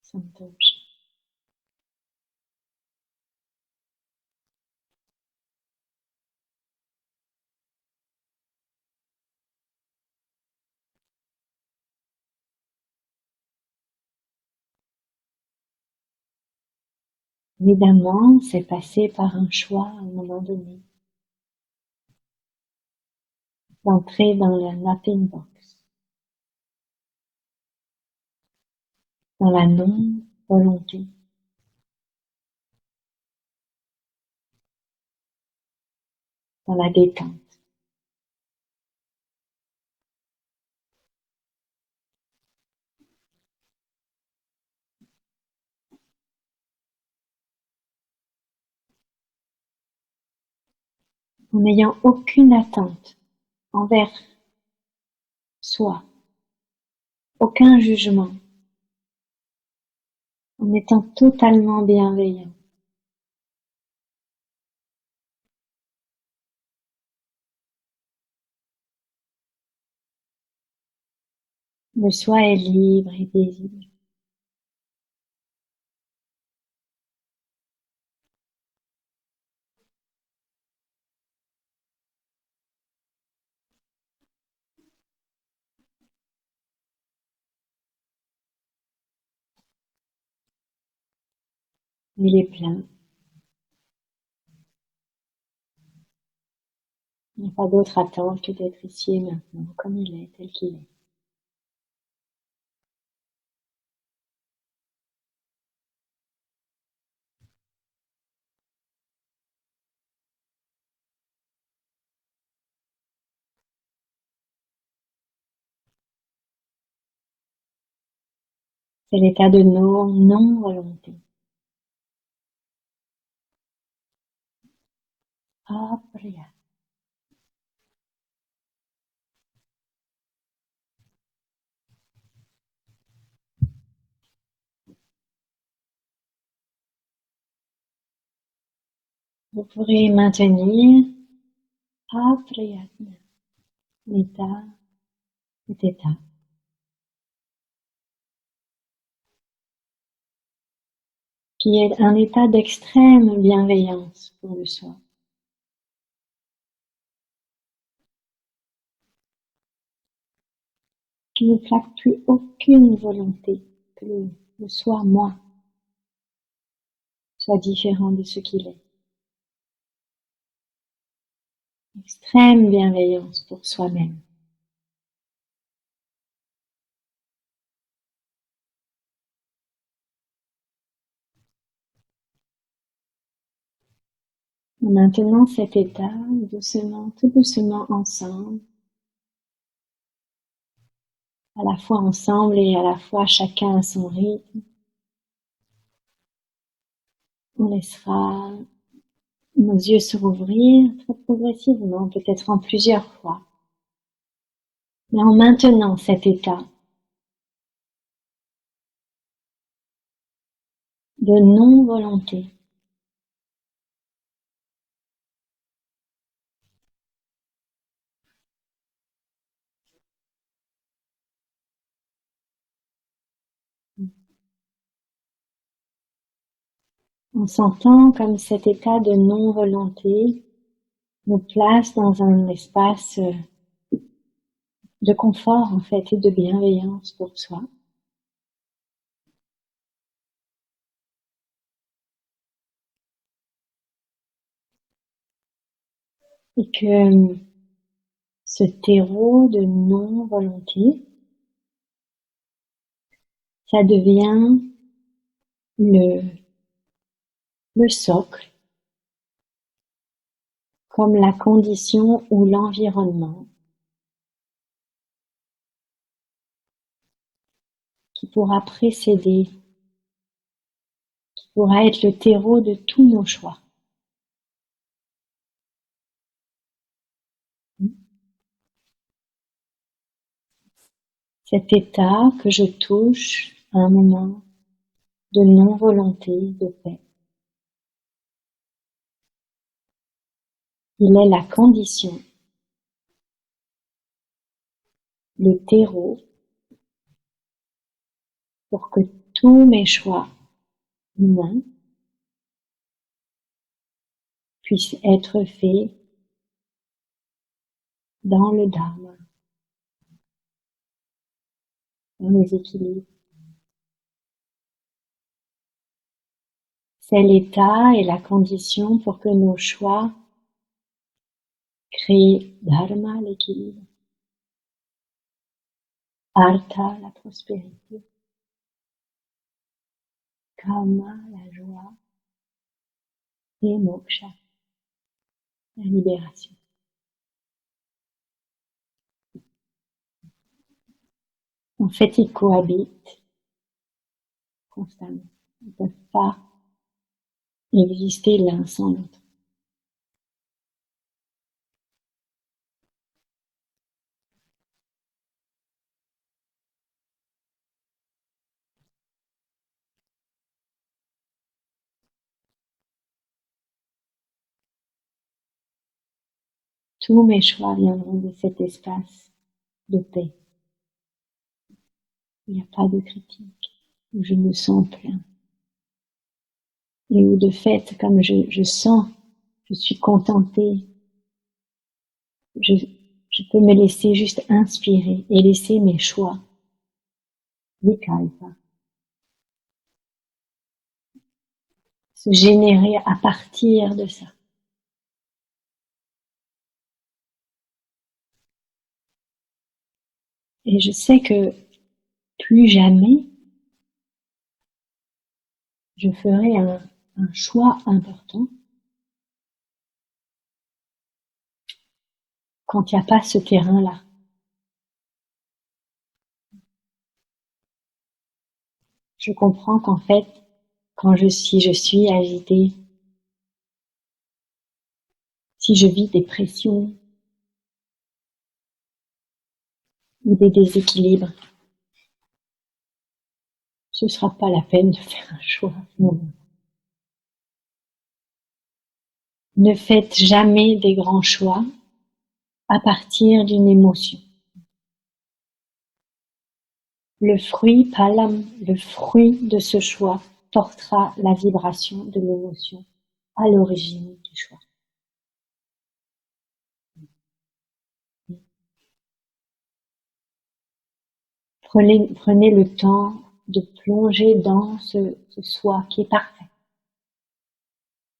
Santosh. Évidemment, c'est passé par un choix à un moment donné, d'entrer dans la nothing box, dans la non-volonté. Dans la détente. En n'ayant aucune attente envers soi, aucun jugement, en étant totalement bienveillant. Le soi est libre et paisible. Il est plein. Il n'y a pas d'autre attente que d'être ici et maintenant, comme il est, tel qu'il est. C'est l'état de nos non-volontés. Apriya. Vous pourrez maintenir apriyatna, cet état, qui est un état d'extrême bienveillance pour le soi. Qui ne plaque plus aucune volonté que le soi, moi, soit différent de ce qu'il est. Extrême bienveillance pour soi-même. Maintenant cet état, doucement, tout doucement ensemble, à la fois ensemble et à la fois chacun à son rythme. On laissera nos yeux se rouvrir très progressivement, peut-être en plusieurs fois. Mais en maintenant cet état de non-volonté. On s'entend comme cet état de non-volonté nous place dans un espace de confort en fait et de bienveillance pour soi. Et que ce terreau de non-volonté, ça devient le socle, comme la condition ou l'environnement qui pourra précéder, qui pourra être le terreau de tous nos choix. Cet état que je touche à un moment de non-volonté, de paix. Il est la condition, le terreau pour que tous mes choix humains puissent être faits dans le Dharma, dans les équilibres. C'est l'état et la condition pour que nos choix créent Dharma, l'équilibre, Artha, la prospérité, Kama, la joie, et Moksha, la libération. En fait, ils cohabitent constamment. Ils ne peuvent pas exister l'un sans l'autre. Tous mes choix viendront de cet espace de paix. Il n'y a pas de critique, où je me sens plein. Et où de fait, comme je sens, je suis contentée, je peux me laisser juste inspirer et laisser mes choix, vikalpa, se générer à partir de ça. Et je sais que plus jamais je ferai un choix important quand il n'y a pas ce terrain-là. Je comprends qu'en fait, si je suis agitée, si je vis des pressions ou des déséquilibres, ce ne sera pas la peine de faire un choix. Non. Ne faites jamais des grands choix à partir d'une émotion. Le fruit de ce choix portera la vibration de l'émotion à l'origine du choix. Prenez le temps de plonger dans ce soi qui est parfait.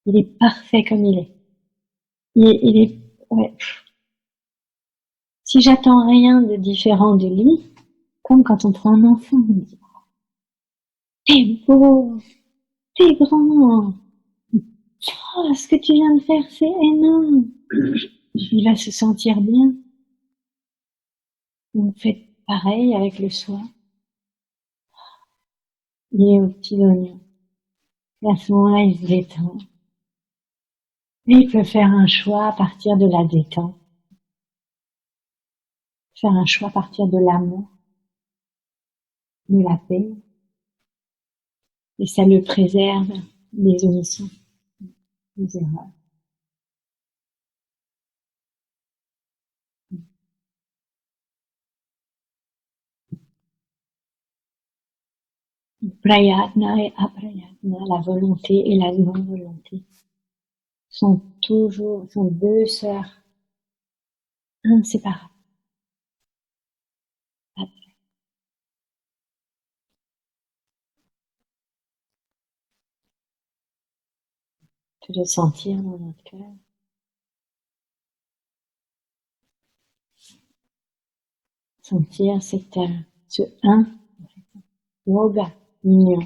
Il est parfait comme il est. Ouais. Si j'attends rien de différent de lui, comme quand on prend un enfant, on dit t'es beau, t'es grand, oh, ce que tu viens de faire c'est énorme. Il va se sentir bien. Vous faites pareil avec le soi. Il est aux petits oignons. Et à ce moment-là, il se détend. Et il peut faire un choix à partir de la détente. Faire un choix à partir de l'amour, de la paix. Et ça le préserve des omissions, des erreurs. Prayatna et aprayatna, la volonté et la non-volonté, sont deux sœurs inséparables. De le sentir dans notre cœur. Sentir ce yoga, union,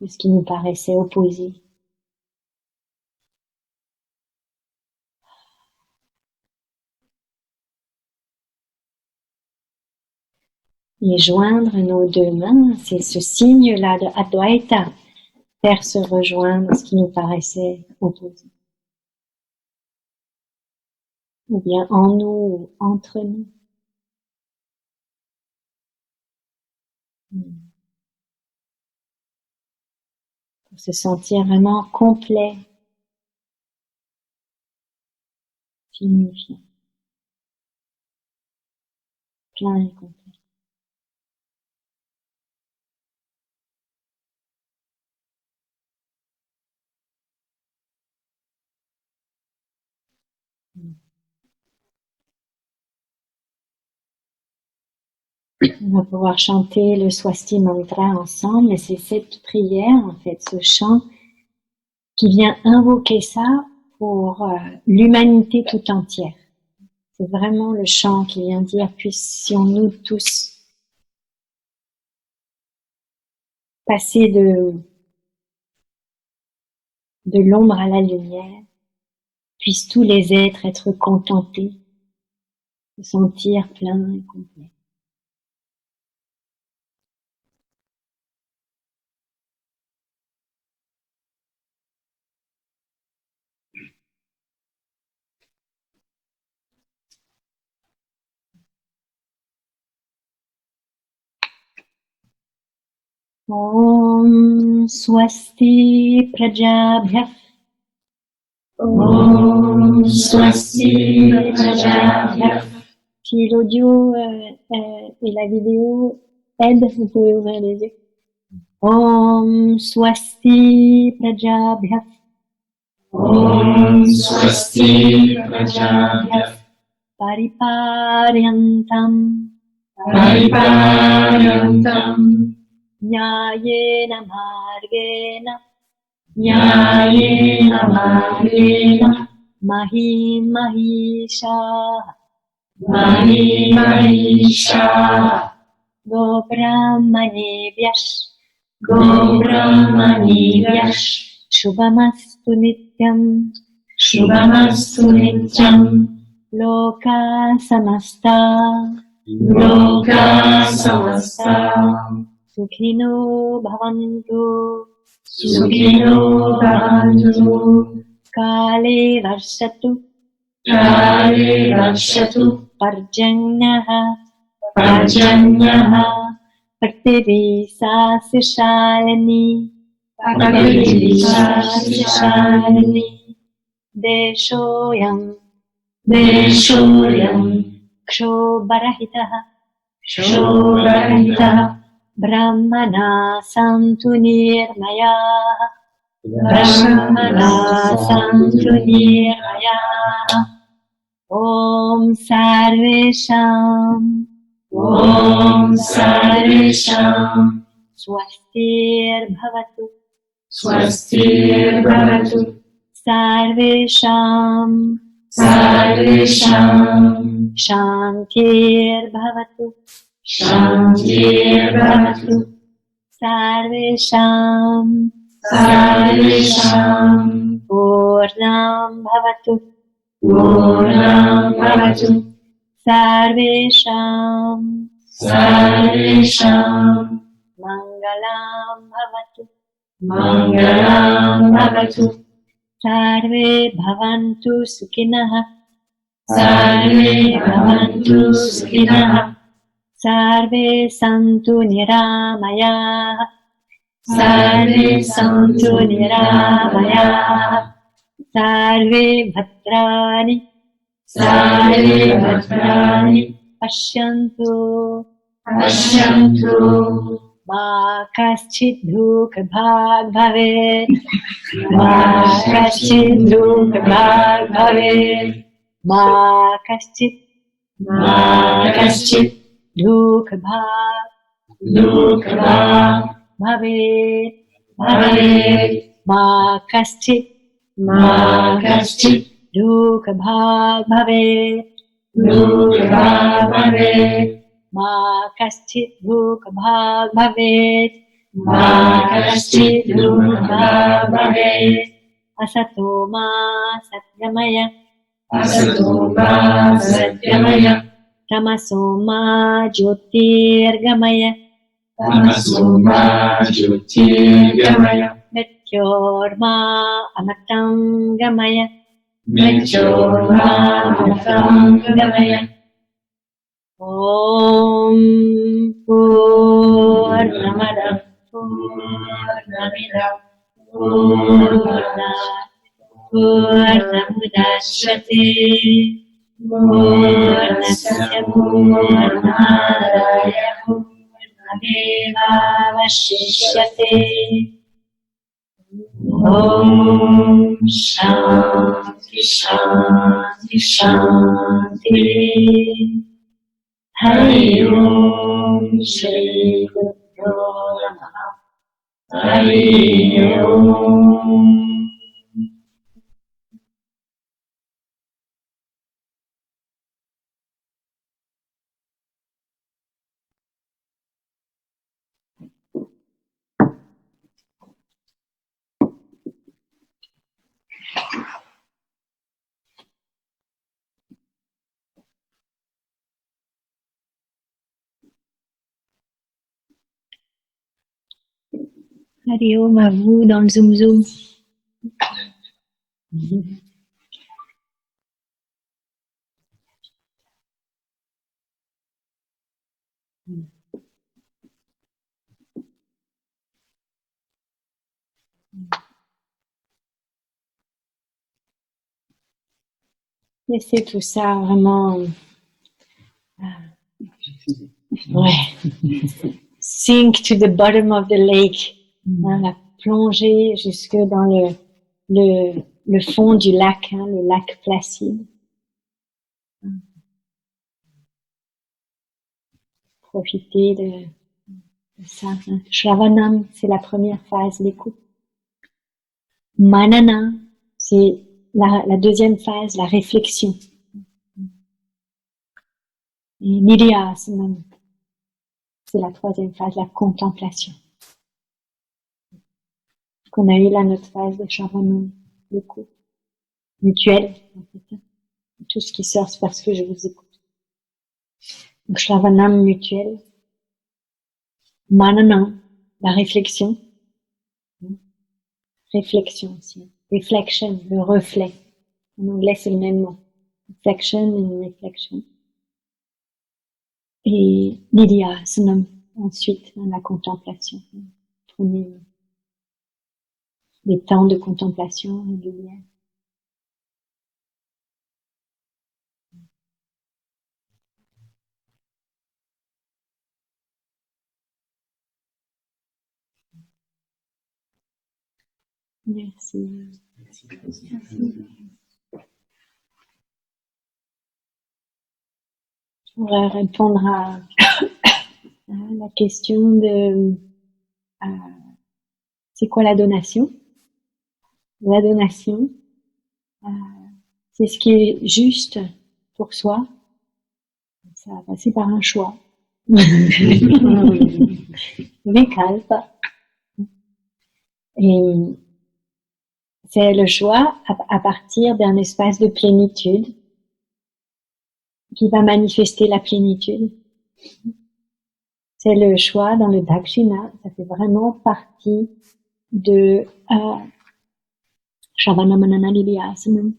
de ce qui nous paraissait opposé. Et joindre nos deux mains, c'est ce signe-là de Advaita, faire se rejoindre ce qui nous paraissait opposé. Ou bien en nous, ou entre nous. Pour se sentir vraiment complet, signifiant, plein et complet. On va pouvoir chanter le Swasti Mantra ensemble, et c'est cette prière, en fait, ce chant, qui vient invoquer ça pour l'humanité tout entière. C'est vraiment le chant qui vient dire, puissions-nous tous passer de l'ombre à la lumière, puissent tous les êtres être contentés, se sentir pleins et complets. Om Swasti Prajabhyah. Om Swasti Prajabhyah. Si l'audio et la vidéo aident, vous pouvez ouvrir les yeux. Om Swasti Prajabhyah. Om Swasti Prajabhyah. Pariparyantam. Pariparyantam. Nyayena Margena. Nyayena Mahena Mahi Mahisha Mahi Mahisha Go Brahmani Vyash Go Brahmani Vyash Shubhamastu Nityam Shubhamastu Nityam Loka Samasta Loka Samasta Sukhino Bhavantu Sukhino Bhavantu Kale Varshatu Kale Vakshatu Parjanyaha Parjanyaha Prithvi Sasishalini Prithvi Sasishalini Deshoyam Deshoyam Kshobarahitaha Shobharitaha Brahmana Santu Nirmayaha Brahmana Santu Nirmayaha Om Sarvesham Om Sarvesham Swastir Bhavatu Swastir Bhavatu Sarvesham Sarvesham Shantir Bhavatu Shantir Bhavatu Sarvesham Sarvesham Purnam Bhavatu Purnam Bhavatu Sarvesham Sarvesham Mangalam Bhavatu Mangalam Bhavatu Sarve Bhavantu Sukhinah Sarve Bhavantu Sukhinah Sarve Santu Niramayah Sarve Santu Niramayah Sarve Bhadrani Sarve Bhadrani Pashyantu Pashyantu Ma Kaschid Dukha Bhag Bhavet Ma Kaschid Dukha Bhag Bhavet Ma Kaschid Ma Kaschid Dukha Bhag Dukha Bhag Bhavet Bhavet Ma Kaschid Ma Kaschid Dukha Bhag Bhavet Dukha Bhag Bhavet Ma Kaschid Dukha Bhag Bhavet Ma Kaschid Dukha Bhag Bhavet Asato Ma Satgamaya Asato Ma Satyamaya Tamaso Ma Jyotirgamaya Tamaso Ma Jyotirgamaya Mrityorma Amatam Gamaya Mrityorma Amatam Gamaya Om Purnamada Purnamida Purnat Purnamudachyate Purnasya Purnadaya Purnamevavashishyate Om Shanti Shanti Shanti Hari Om Shri Guru Namaha Hari Om Hari Om à vous dans le Zoom Zoom. Laissez tout ça vraiment, sink to the bottom of the lake, la plonger jusque dans le fond du lac, le lac Placide. Profitez de ça. Shravanam, c'est la première phase d'écoute. Manana, c'est la deuxième phase, la réflexion. Et Nidhyasanam, c'est la troisième phase, la contemplation. Qu'on a eu là notre phase de Shravanam, le coup mutuel, en fait. Tout ce qui sort, c'est parce que je vous écoute. Donc Shravanam mutuel, Manana, la réflexion. Réflexion aussi. Reflection, le reflet. En anglais, c'est le même mot. Reflection et reflection. Et Nidhyasanam, ensuite, la contemplation. Prenez les temps de contemplation régulière. Merci. Je voudrais répondre à la question de c'est quoi la donation? La donation, c'est ce qui est juste pour soi. Ça va passer par un choix. Vikalpa. Et c'est le choix à partir d'un espace de plénitude qui va manifester la plénitude. C'est le choix dans le Dakshina, ça fait vraiment partie de Shravana Manana Nidhyasanam,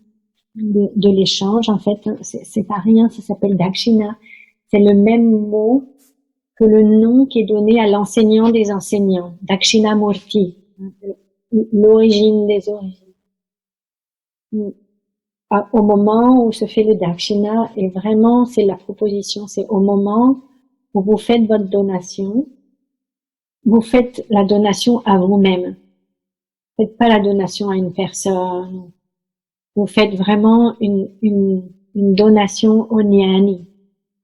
de l'échange. En fait, c'est pas rien, ça s'appelle Dakshina. C'est le même mot que le nom qui est donné à l'enseignant des enseignants, Dakshinamurti, l'origine des origines. Au moment où se fait le Dakshina, et vraiment c'est la proposition, c'est au moment où vous faites votre donation, vous faites la donation à vous-même. Faites pas la donation à une personne. Vous faites vraiment une donation au Jnani,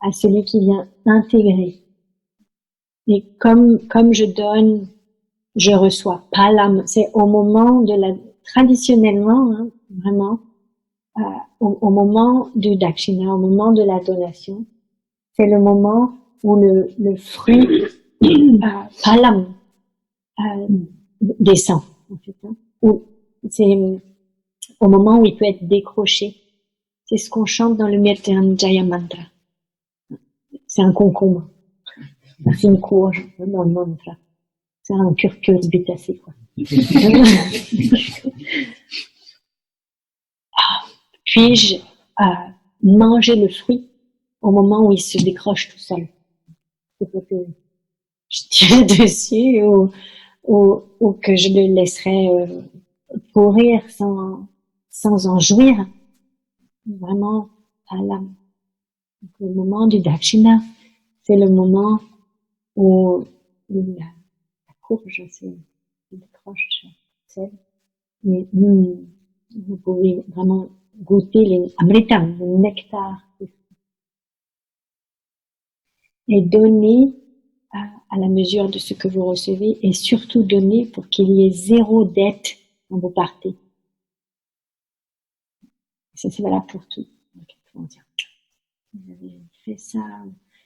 à celui qui vient intégrer. Et comme je donne, je reçois. Palam, c'est au moment de traditionnellement, hein, vraiment, au moment du Dakshina, au moment de la donation, c'est le moment où le fruit, Palam, descend, en fait, hein, où c'est au moment où il peut être décroché. C'est ce qu'on chante dans le Mrityunjaya mantra. C'est un concombre. C'est une courge dans le mantra. C'est un curcubitacé, quoi. Puis-je manger le fruit au moment où il se décroche tout seul? Il faut que je tire dessus ou que je le laisserai pourrir sans en jouir. Vraiment à l'âme. Le moment du Dakshina, c'est le moment où la courge se décroche seule. Et vous pouvez vraiment goûter les amritam, le nectar. Et donner à la mesure de ce que vous recevez et surtout donner pour qu'il y ait zéro dette quand vous partez. Et ça, c'est valable pour tout. J'avais fait ça,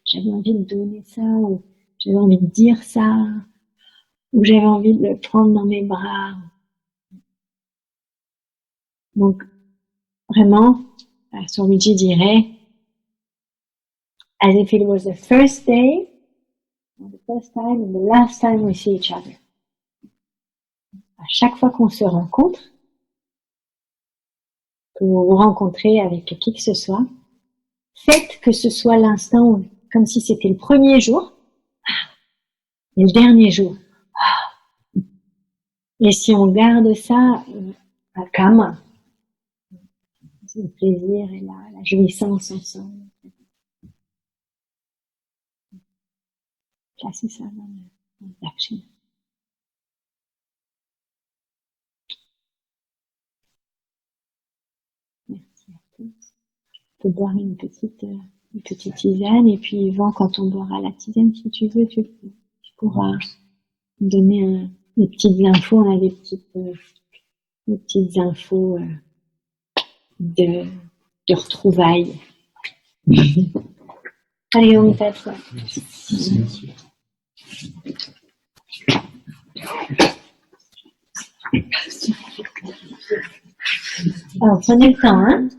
j'avais envie de donner ça, ou j'avais envie de dire ça, ou j'avais envie de le prendre dans mes bras. Donc, vraiment, Swamiji dirait, as if it was the first day, the first time and the last time we see each other. À chaque fois qu'on se rencontre, que vous vous rencontrez avec qui que ce soit, faites que ce soit l'instant où, comme si c'était le premier jour, et le dernier jour. Et si on garde ça à Kama, le plaisir et la jouissance ensemble. Placer ça dans l'action. Merci à tous. On peut boire une petite tisane et puis Yvan, quand on boira la tisane, si tu veux, tu pourras donner des petites infos, on a des petites des petites infos de retrouvailles. Allez, on à toi. Merci. Alors, prenez le temps, hein.